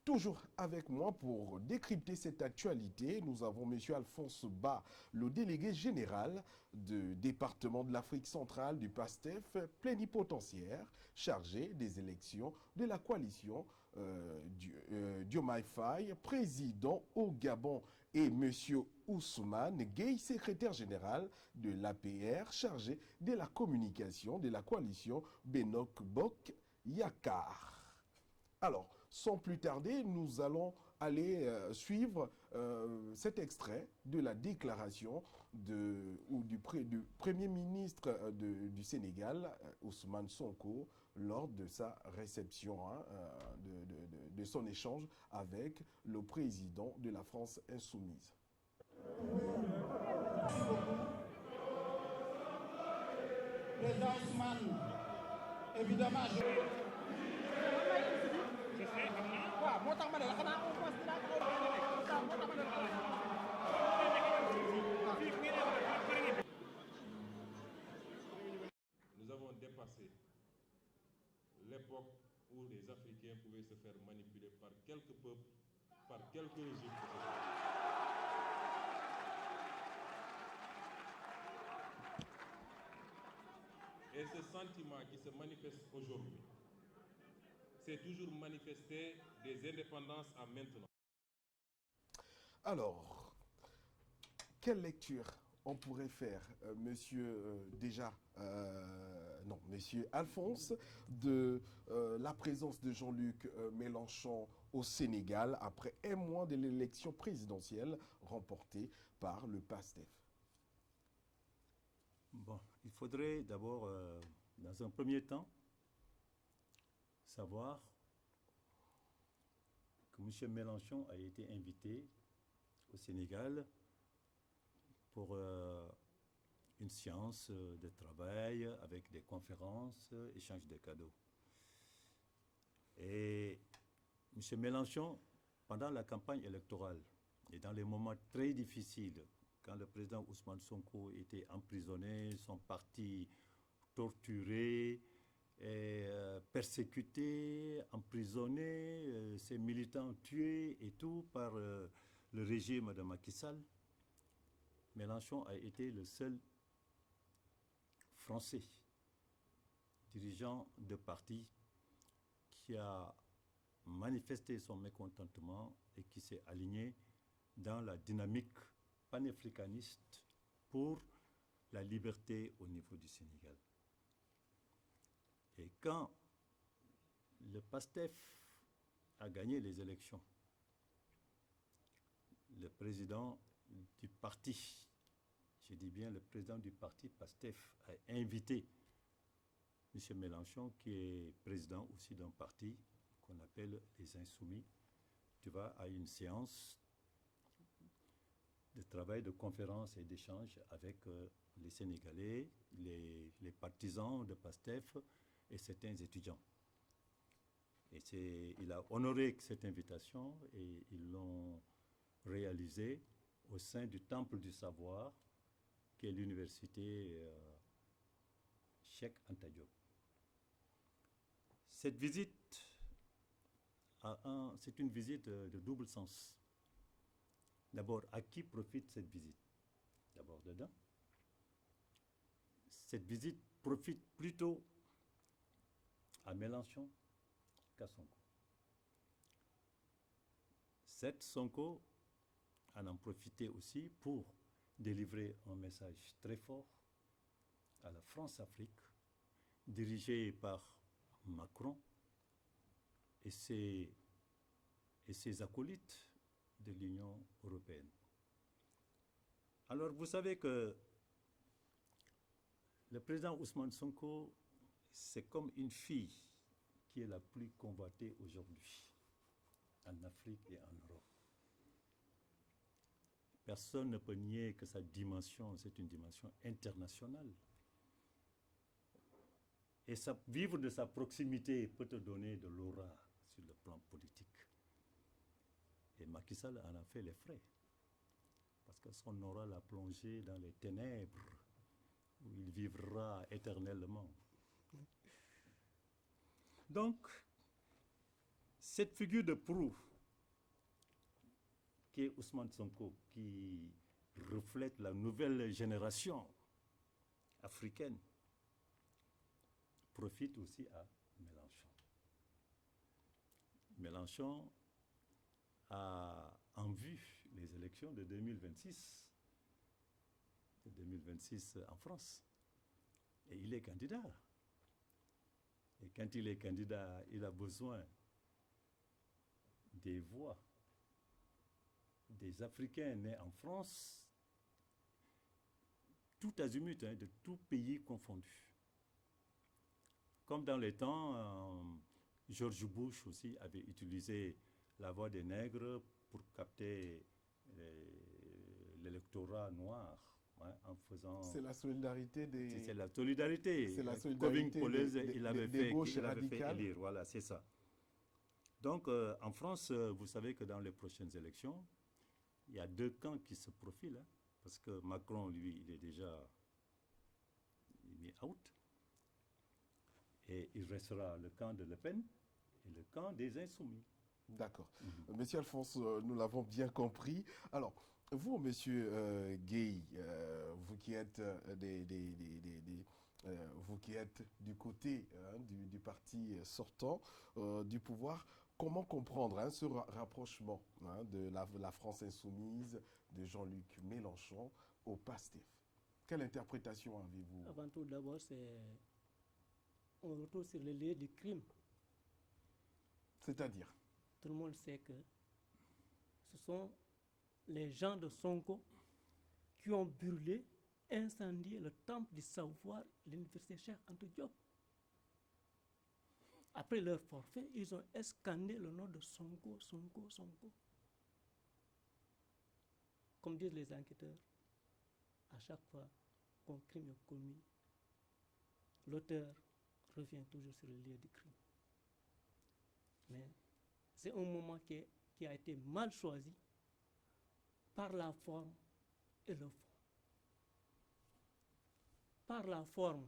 Toujours avec moi pour décrypter cette actualité, nous avons M. Alphonse Ba, le délégué général du département de l'Afrique centrale du PASTEF, plénipotentiaire, chargé des élections de la coalition Diomaye Faye, président au Gabon, et M. Ousmane Gueye, secrétaire général de l'APR, chargé de la communication de la coalition Benok Bok Yakar. Alors, sans plus tarder, nous allons aller suivre cet extrait de la déclaration du Premier ministre du Sénégal, Ousmane Sonko, lors de sa réception, de son échange avec le président de la France insoumise. Président Ousmane, évidemment, Nous avons dépassé l'époque où les Africains pouvaient se faire manipuler par quelques peuples, par quelques régimes. Et ce sentiment qui se manifeste aujourd'hui, c'est toujours manifesté des indépendances à maintenant. Alors, quelle lecture on pourrait faire, monsieur Alphonse, de la présence de Jean-Luc Mélenchon au Sénégal après un mois de l'élection présidentielle remportée par le PASTEF? Bon, il faudrait d'abord, dans un premier temps, savoir que M. Mélenchon a été invité au Sénégal pour une séance de travail avec des conférences, échange de cadeaux. Et M. Mélenchon, pendant la campagne électorale et dans les moments très difficiles, quand le président Ousmane Sonko était emprisonné, son parti torturé, persécuté, emprisonné, ses militants tués et tout par le régime de Macky Sall, Mélenchon a été le seul Français dirigeant de parti qui a manifesté son mécontentement et qui s'est aligné dans la dynamique panafricaniste pour la liberté au niveau du Sénégal. Et quand le PASTEF a gagné les élections, le président du parti, je dis bien le président du parti PASTEF, a invité M. Mélenchon, qui est président aussi d'un parti qu'on appelle les Insoumis, tu vas à une séance de travail, de conférence et d'échange avec les Sénégalais, les partisans de PASTEF et certains étudiants. Et il a honoré cette invitation et ils l'ont réalisé au sein du Temple du Savoir, qui est l'université Cheikh Anta Diop. Cette visite, c'est une visite de double sens. D'abord, à qui profite cette visite? D'abord dedans. Cette visite profite plutôt à Mélenchon qu'à Sonko. Cette Sonko en profité aussi pour délivrer un message très fort à la France-Afrique, dirigé par Macron et ses acolytes de l'Union européenne. Alors, vous savez que le président Ousmane Sonko, c'est comme une fille qui est la plus convoitée aujourd'hui en Afrique et en Europe. Personne ne peut nier que sa dimension, c'est une dimension internationale. Et vivre de sa proximité peut te donner de l'aura sur le plan politique. Et Macky Sall en a fait les frais. Parce que son aura l'a plongé dans les ténèbres où il vivra éternellement. Donc, cette figure de proue qui est Ousmane Sonko, qui reflète la nouvelle génération africaine, profite aussi à Mélenchon. Mélenchon a en vue les élections de 2026 en France. Et il est candidat. Et quand il est candidat, il a besoin des voix des Africains nés en France, tout azimut, de tout pays confondu. Comme dans les temps, George Bush aussi avait utilisé la voix des nègres pour capter l'électorat noir, en faisant... C'est la solidarité des... C'est la solidarité. C'est la solidarité il avait fait radicales. élire, voilà, c'est ça. Donc, en France, vous savez que dans les prochaines élections, il y a deux camps qui se profilent, parce que Macron, lui, il est déjà mis out. Et il restera le camp de Le Pen et le camp des Insoumis. D'accord. Monsieur Alphonse, nous l'avons bien compris. Alors, vous, monsieur Gueye, vous qui êtes vous qui êtes du côté du parti sortant du pouvoir, comment comprendre ce rapprochement de la France insoumise, de Jean-Luc Mélenchon au PASTEF? Quelle interprétation avez-vous? Avant tout, d'abord, on retourne sur le lieu du crime. C'est-à-dire? Tout le monde sait que ce sont les gens de Sonko qui ont brûlé, incendié le temple du savoir, l'université Cheikh Anta Diop. Après leur forfait, ils ont scandé le nom de Sonko, Sonko, Sonko. Comme disent les enquêteurs, à chaque fois, qu'un crime est commis, l'auteur revient toujours sur le lieu du crime. Mais c'est un moment qui a été mal choisi par la forme et le fond. Par la forme,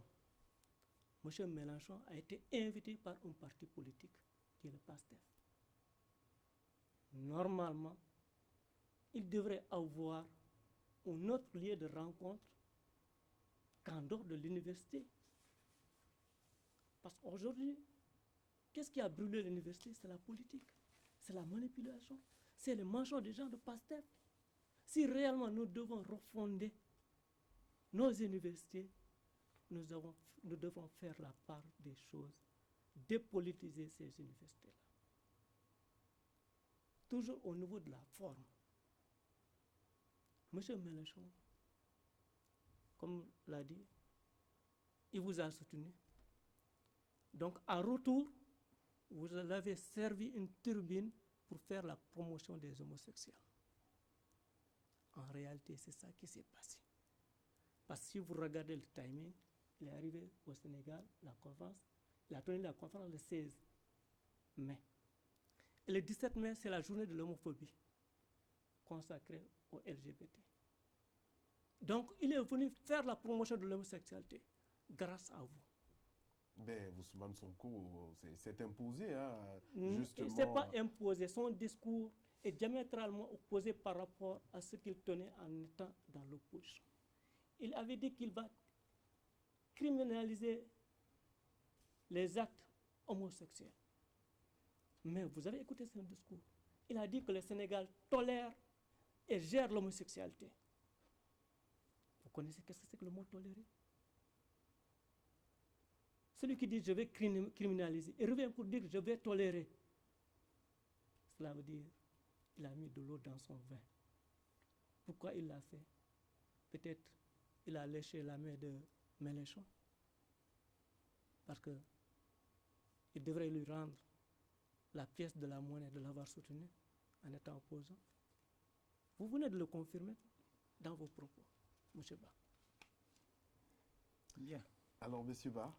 M. Mélenchon a été invité par un parti politique qui est le PASTEF. Normalement, il devrait avoir un autre lieu de rencontre qu'en dehors de l'université. Parce qu'aujourd'hui, qu'est-ce qui a brûlé l'université? C'est la politique, c'est la manipulation, c'est le mensonge des gens de PASTEF. Si réellement nous devons refonder nos universités, nous devons faire la part des choses, dépolitiser ces universités-là. Toujours au niveau de la forme. Monsieur Mélenchon, comme l'a dit, il vous a soutenu. Donc, en retour, vous avez servi une turbine pour faire la promotion des homosexuels. En réalité, c'est ça qui s'est passé. Parce que si vous regardez le timing, il est arrivé au Sénégal, la conférence, il a tenu la conférence le 16 mai. Et le 17 mai, c'est la journée de l'homophobie consacrée au LGBT. Donc, il est venu faire la promotion de l'homosexualité grâce à vous. Ben, Ousmane Sonko s'est imposé, hein, justement. Il ne s'est pas imposé. Son discours est diamétralement opposé par rapport à ce qu'il tenait en étant dans l'opposition. Il avait dit qu'il va criminaliser les actes homosexuels. Mais vous avez écouté son discours. Il a dit que le Sénégal tolère et gère l'homosexualité. Vous connaissez qu'est-ce que c'est que le mot tolérer? Celui qui dit je vais criminaliser, il revient pour dire je vais tolérer. Cela veut dire qu'il a mis de l'eau dans son vin. Pourquoi il l'a fait? Peut-être il a léché la main de Mélenchon. Parce qu'il devrait lui rendre la pièce de la monnaie de l'avoir soutenu en étant opposant. Vous venez de le confirmer dans vos propos, M. Ba. Bien. Alors, M. Ba,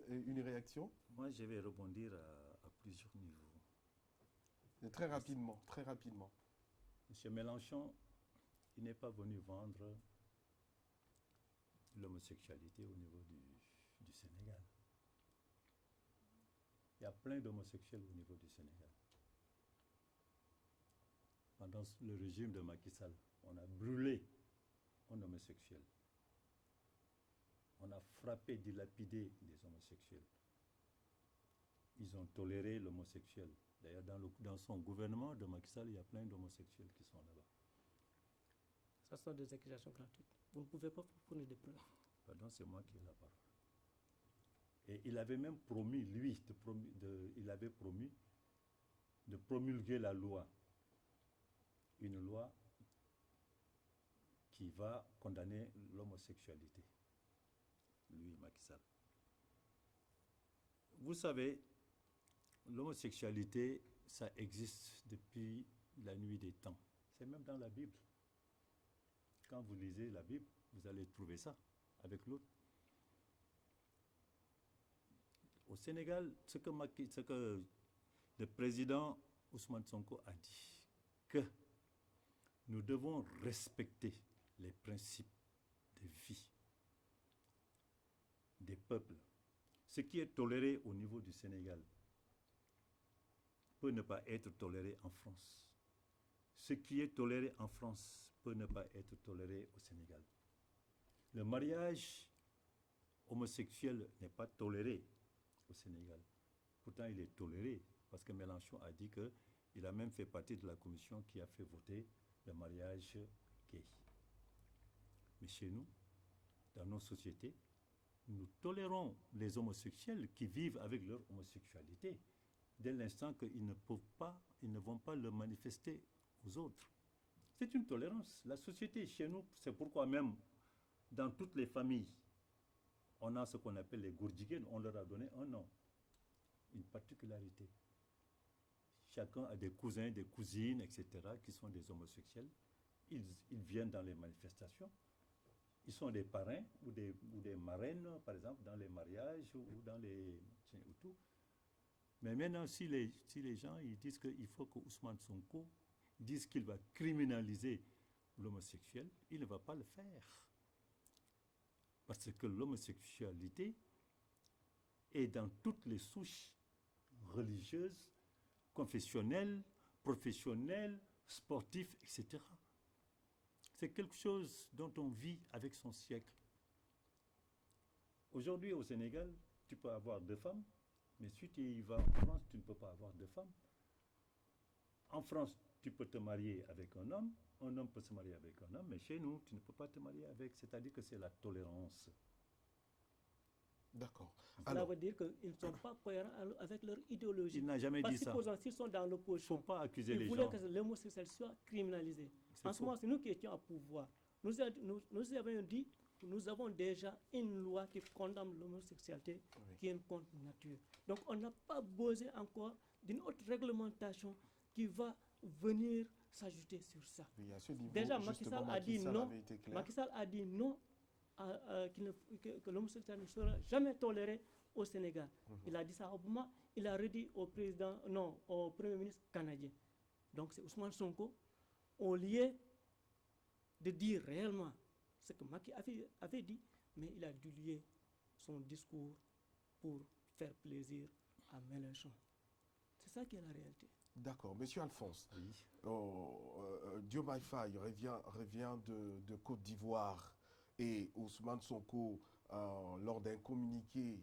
une réaction? Moi, je vais rebondir à plusieurs niveaux. Et très rapidement, très rapidement. M. Mélenchon, il n'est pas venu vendre l'homosexualité au niveau du Sénégal. Il y a plein d'homosexuels au niveau du Sénégal. Pendant le régime de Macky Sall, on a brûlé un homosexuel. On a frappé, dilapidé des homosexuels. Ils ont toléré l'homosexuel. D'ailleurs, dans son gouvernement de Macky Sall, il y a plein d'homosexuels qui sont là-bas. Ça sont des accusations gratuites. Vous ne pouvez pas fournir des preuves. Pardon, c'est moi qui ai la parole. Et il avait même promis, lui, il avait promis de promulguer la loi. Une loi qui va condamner l'homosexualité. Lui, Macky Sall. Vous savez, l'homosexualité, ça existe depuis la nuit des temps. C'est même dans la Bible. Quand vous lisez la Bible, vous allez trouver ça avec l'autre. Au Sénégal, ce que le président Ousmane Sonko a dit, que nous devons respecter les principes de vie des peuples. Ce qui est toléré au niveau du Sénégal peut ne pas être toléré en France. Ce qui est toléré en France peut ne pas être toléré au Sénégal. Le mariage homosexuel n'est pas toléré au Sénégal. Pourtant, il est toléré parce que Mélenchon a dit qu'il a même fait partie de la commission qui a fait voter le mariage gay. Mais chez nous, dans nos sociétés, nous tolérons les homosexuels qui vivent avec leur homosexualité dès l'instant qu'ils ne peuvent pas, ils ne vont pas le manifester aux autres. C'est une tolérance. La société chez nous, c'est pourquoi même dans toutes les familles, on a ce qu'on appelle les gourdjiguen, on leur a donné un nom, une particularité. Chacun a des cousins, des cousines, etc., qui sont des homosexuels. Ils viennent dans les manifestations. ils sont des parrains ou des marraines, par exemple, dans les mariages ou dans les... ou tout. Mais maintenant, si les gens ils disent qu'il faut que Ousmane Sonko dise qu'il va criminaliser l'homosexuel, il ne va pas le faire. Parce que l'homosexualité est dans toutes les souches religieuses, confessionnelles, professionnelles, sportives, etc. C'est quelque chose dont on vit avec son siècle. Aujourd'hui, au Sénégal, tu peux avoir 2 femmes, mais si tu y vas en France, tu ne peux pas avoir 2 femmes. En France, tu peux te marier avec un homme peut se marier avec un homme, mais chez nous, tu ne peux pas te marier avec, c'est-à-dire que c'est la tolérance. D'accord. Cela veut dire qu'ils ne sont pas cohérents avec leur idéologie. Il n'a jamais dit ça. Parce que s'ils sont dans l'opposition, il ne faut pas accuser les gens. Ils voulaient que l'homosexuel soit criminalisé. En ce moment, c'est nous qui étions au pouvoir. Nous avons dit que nous avons déjà une loi qui condamne l'homosexualité, qui est une contre nature. Donc on n'a pas besoin encore d'une autre réglementation qui va venir s'ajouter sur ça. Oui, à ce niveau, déjà, Macky Sall a dit non. Macky Sall a dit non que l'homosexualité ne sera jamais tolérée au Sénégal. Il a dit ça au Obama, il a redit au Premier ministre canadien. Donc c'est Ousmane Sonko, au lieu de dire réellement ce que Macky avait dit, mais il a dilué son discours pour faire plaisir à Mélenchon. C'est ça qui est la réalité. D'accord. Monsieur Alphonse, oui. Diomaye Faye revient de Côte d'Ivoire et Ousmane Sonko, lors d'un communiqué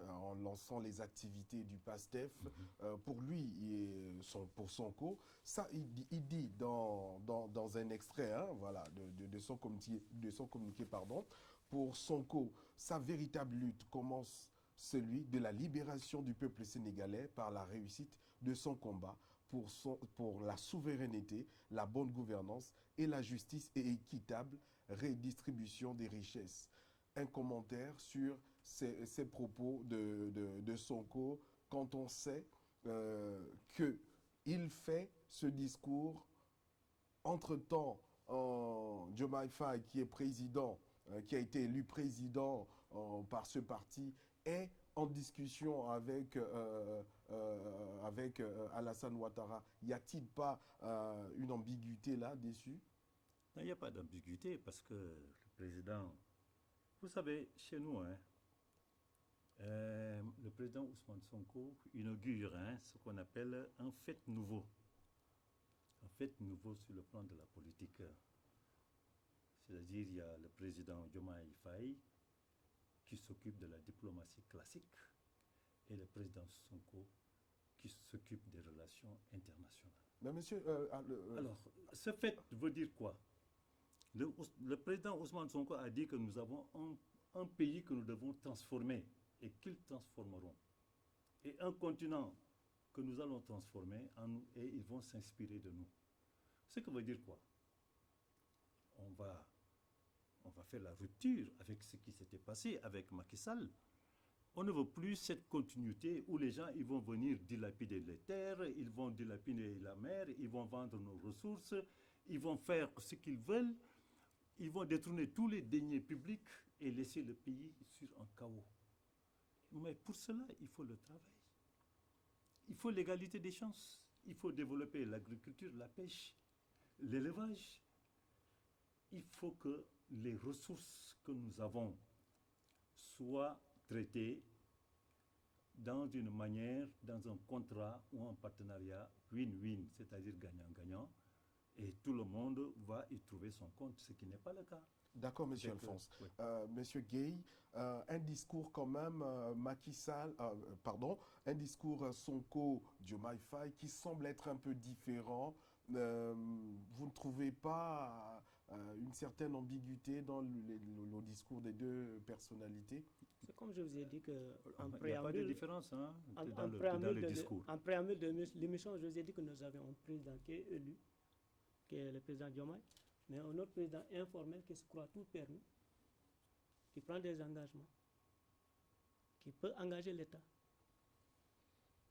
en lançant les activités du PASTEF, pour lui et pour Sonko, ça, il dit dans un extrait voilà, de son communiqué, pardon, pour Sonko, sa véritable lutte commence celui de la libération du peuple sénégalais par la réussite de son combat pour la souveraineté, la bonne gouvernance et la justice et équitable redistribution des richesses. Un commentaire sur ces propos de Sonko quand on sait qu'il fait ce discours. Entre-temps, Diomaye Faye, qui est président, qui a été élu président par ce parti, est en discussion avec Alassane Ouattara. Y a-t-il pas une ambiguïté là-dessus? Non, il n'y a pas d'ambiguïté parce que le président... Vous savez, chez nous, le président Ousmane Sonko inaugure ce qu'on appelle un fait nouveau. Un fait nouveau sur le plan de la politique. C'est-à-dire, il y a le président Diomaye Faye qui s'occupe de la diplomatie classique et le président Sonko qui s'occupe des relations internationales. Mais monsieur... Alors, ce fait veut dire quoi? Le président Ousmane Sonko a dit que nous avons un pays que nous devons transformer et qu'ils transformeront. Et un continent que nous allons transformer et ils vont s'inspirer de nous. Ce que veut dire quoi? On va faire la rupture avec ce qui s'était passé avec Macky Sall. On ne veut plus cette continuité où les gens ils vont venir dilapider les terres, ils vont dilapider la mer, ils vont vendre nos ressources, ils vont faire ce qu'ils veulent, ils vont détourner tous les deniers publics et laisser le pays sur un chaos. Mais pour cela, il faut le travail. Il faut l'égalité des chances. Il faut développer l'agriculture, la pêche, l'élevage. Il faut que les ressources que nous avons soient traitées dans une manière, dans un contrat ou un partenariat win-win, c'est-à-dire gagnant-gagnant, et tout le monde va y trouver son compte, ce qui n'est pas le cas. D'accord, monsieur Alphonse. Oui. Monsieur Gueye, un discours quand même, un discours Sonko, Diomaye Faye, qui semble être un peu différent. Vous ne trouvez pas une certaine ambiguïté dans le discours des deux personnalités? C'est comme je vous ai dit qu'en Il n'y a pas de différence dans le discours. En préambule de l'émission, je vous ai dit que nous avions un président qui est élu, qui est le président Diomaye, mais un autre président informel qui se croit tout permis, qui prend des engagements, qui peut engager l'État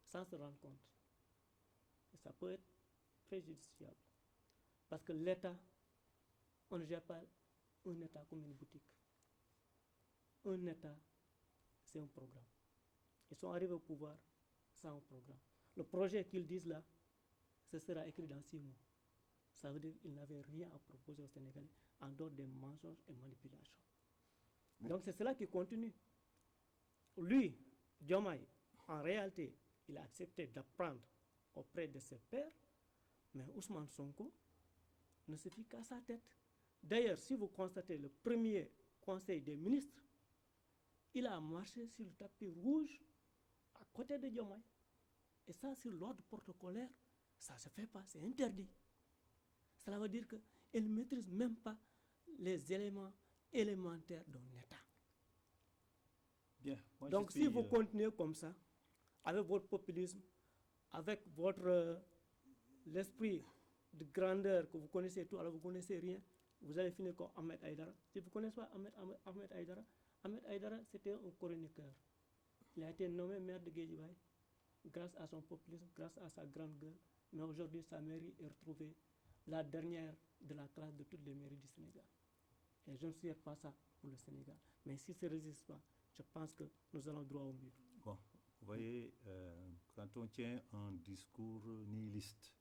sans se rendre compte. Et ça peut être préjudiciable. Parce que l'État, on ne gère pas un État comme une boutique. Un État, c'est un programme. Ils sont arrivés au pouvoir sans un programme. Le projet qu'ils disent là, ce sera écrit dans 6 mois. Ça veut dire qu'ils n'avaient rien à proposer aux Sénégalais en dehors des mensonges et manipulations. Donc c'est cela qui continue. Lui, Diomaye, en réalité, il a accepté d'apprendre auprès de ses pairs, mais Ousmane Sonko ne se fie qu'à sa tête. D'ailleurs, si vous constatez le premier conseil des ministres, il a marché sur le tapis rouge à côté de Diomaye. Et ça, sur l'ordre protocolaire, ça ne se fait pas, c'est interdit. Cela veut dire qu'il ne maîtrise même pas les éléments élémentaires d'un État. Bien. Moi, donc si vous continuez comme ça, avec votre populisme, avec votre l'esprit de grandeur que vous connaissez tout, alors vous ne connaissez rien, vous allez finir comme Ahmed Aïdara. Si vous ne connaissez pas Ahmed Aïdara, c'était un chroniqueur. Il a été nommé maire de Guédiawaye grâce à son populisme, grâce à sa grande gueule. Mais aujourd'hui, sa mairie est retrouvée la dernière de la classe de toutes les mairies du Sénégal. Et je ne souhaite pas ça pour le Sénégal. Mais si ça ne résiste pas, je pense que nous allons droit au mur. Bon, vous voyez, quand on tient un discours nihiliste,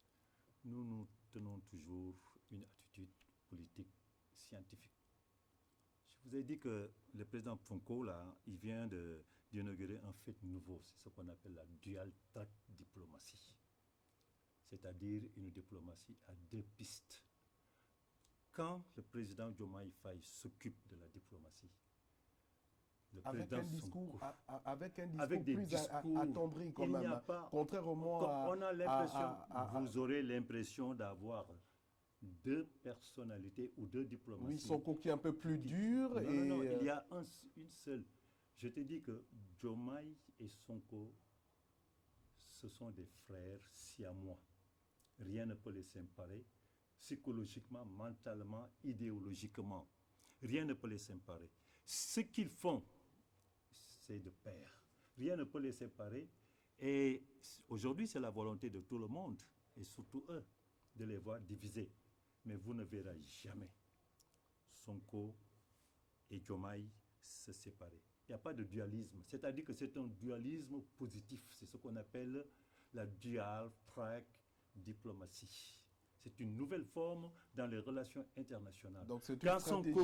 nous tenons toujours une attitude politique scientifique. Je vous ai dit que le président Fonko, là, il vient d'inaugurer un fait nouveau, c'est ce qu'on appelle la dual track diplomatie. C'est-à-dire une diplomatie à 2 pistes. Quand le président Diomaye Faye s'occupe de la diplomatie, avec un discours avec des plus discours attendri quand même, contrairement à... On a l'impression, vous aurez l'impression d'avoir 2 personnalités ou 2 diplomaties. Oui, Sonko qui est un peu plus dur. Non, il y a une seule. Je te dis que Diomaye et Sonko, ce sont des frères siamois. Rien ne peut les séparer, psychologiquement, mentalement, idéologiquement. Rien ne peut les séparer. Ce qu'ils font, c'est de pair. Rien ne peut les séparer. Et aujourd'hui, c'est la volonté de tout le monde, et surtout eux, de les voir divisés. Mais vous ne verrez jamais Sonko et Diomaye se séparer. Il n'y a pas de dualisme. C'est-à-dire que c'est un dualisme positif. C'est ce qu'on appelle la dual track diplomatie. C'est une nouvelle forme dans les relations internationales. Donc c'est une stratégie.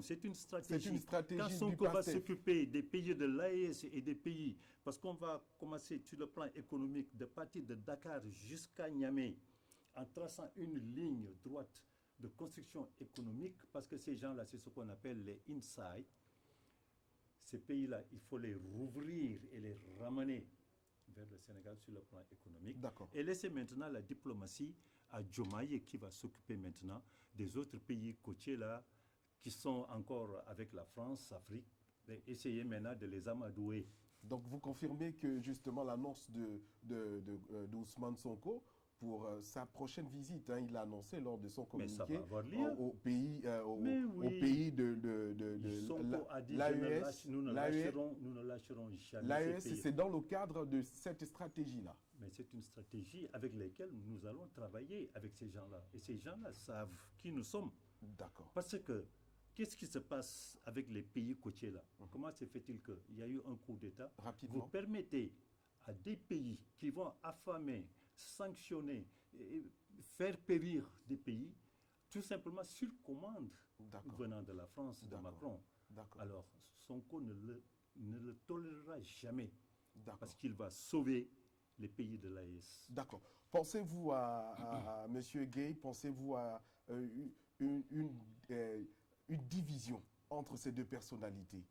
C'est une stratégie. C'est une stratégie. Quand Sonko va s'occuper des pays de l'AES et des pays, parce qu'on va commencer sur le plan économique de partir de Dakar jusqu'à Niamey, en traçant une ligne droite de construction économique, parce que ces gens-là, c'est ce qu'on appelle les inside. Ces pays-là, il faut les rouvrir et les ramener vers le Sénégal sur le plan économique. Et laisser maintenant la diplomatie à Diomaye, qui va s'occuper maintenant des autres pays côtiers là, qui sont encore avec la France, l'Afrique, essayer maintenant de les amadouer. Donc vous confirmez que justement l'annonce d'Ousmane Sonko pour sa prochaine visite, il l'a annoncé lors de son communiqué au pays de Sonko a dit l'AES, nous ne lâcherons jamais. L'AES, c'est dans le cadre de cette stratégie-là. Mais c'est une stratégie avec laquelle nous allons travailler avec ces gens-là. Et ces gens-là savent qui nous sommes. D'accord. Parce que, qu'est-ce qui se passe avec les pays côtiers là? Comment se fait-il qu'il y a eu un coup d'État? Rapidement. Vous permettez à des pays qui vont affamer, sanctionner, faire périr des pays, tout simplement sur commande venant de la France, de Macron. Alors, Sonko ne le tolérera jamais. Parce qu'il va sauver les pays de l'AES. D'accord. Pensez-vous à M. Gueye, pensez-vous à une division entre ces 2 personnalités,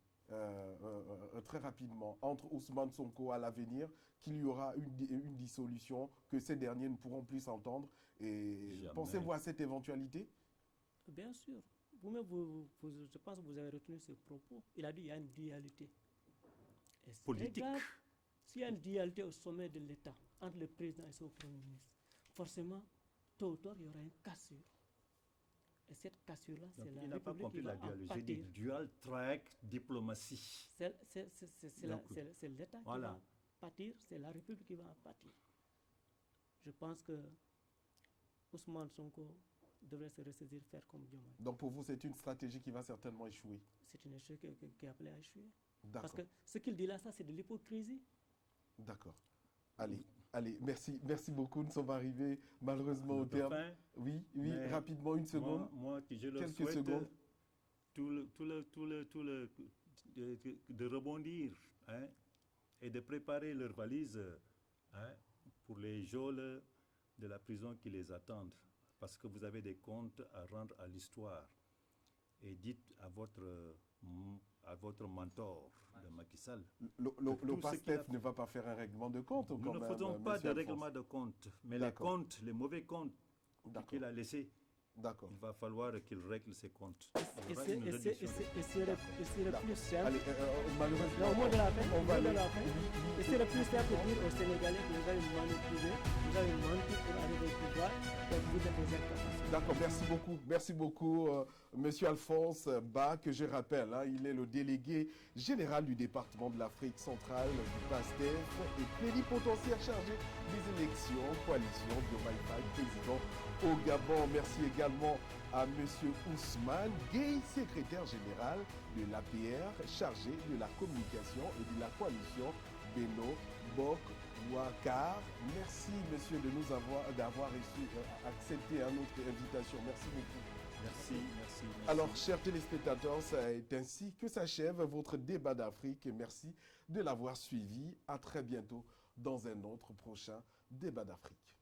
très rapidement, entre Ousmane Sonko à l'avenir, qu'il y aura une dissolution, que ces derniers ne pourront plus s'entendre, et pensez-vous à cette éventualité? Bien sûr. Vous-même, je pense que vous avez retenu ce propos. Il a dit qu'il y a une dualité. Politique. S'il y a une dualité au sommet de l'État, entre le président et son premier ministre, forcément, tôt ou tard, il y aura une cassure. Et cette cassure-là, c'est la République pas compris qui va la dualité. en pâtir. J'ai dit dual track diplomatie. C'est l'État qui va en pâtir, c'est la République qui va en pâtir. Je pense que Ousmane Sonko devrait se ressaisir, faire comme Diomaye. Donc pour vous, c'est une stratégie qui va certainement échouer. C'est une échec qui est appelée à échouer. Parce D'accord. que ce qu'il dit là, ça, c'est de l'hypocrisie. D'accord. Allez, merci beaucoup. Nous sommes arrivés malheureusement au terme. Enfin, Oui, rapidement, une seconde. Moi, je leur Quelques souhaite secondes. de rebondir, hein, et de préparer leurs valises, hein, pour les geôles de la prison qui les attendent. Parce que vous avez des comptes à rendre à l'histoire. Et dites à votre mentor de Macky Sall. Le PASTEF ne va pas faire un règlement de compte. Nous ne faisons pas de règlement de compte, mais les D'accord. comptes, les mauvais comptes qu'il a laissés, D'accord. il va falloir qu'il règle ses comptes. Et serait plus simple. Allez, malheureusement, Non, au mot de la fin, on va aller. et c'est le plus simple de dire aux Sénégalais que vous avez manipulé, vous avez menti pour arriver au pouvoir, et vous êtes des incapables. D'accord, merci beaucoup, Monsieur Alphonse Ba, que je rappelle, hein, il est le délégué général du département de l'Afrique centrale du PASTEF et plénipotentiaire chargé des élections, coalition Diomaye Faye, président au Gabon. Merci également à Monsieur Ousmane Gueye, secrétaire général de l'APR, chargé de la communication et de la coalition Beno Bok Ouakar. Merci, monsieur, d'avoir accepté notre invitation. Merci beaucoup. Merci. Alors, chers téléspectateurs, c'est ainsi que s'achève votre débat d'Afrique. Merci de l'avoir suivi. À très bientôt dans un autre prochain débat d'Afrique.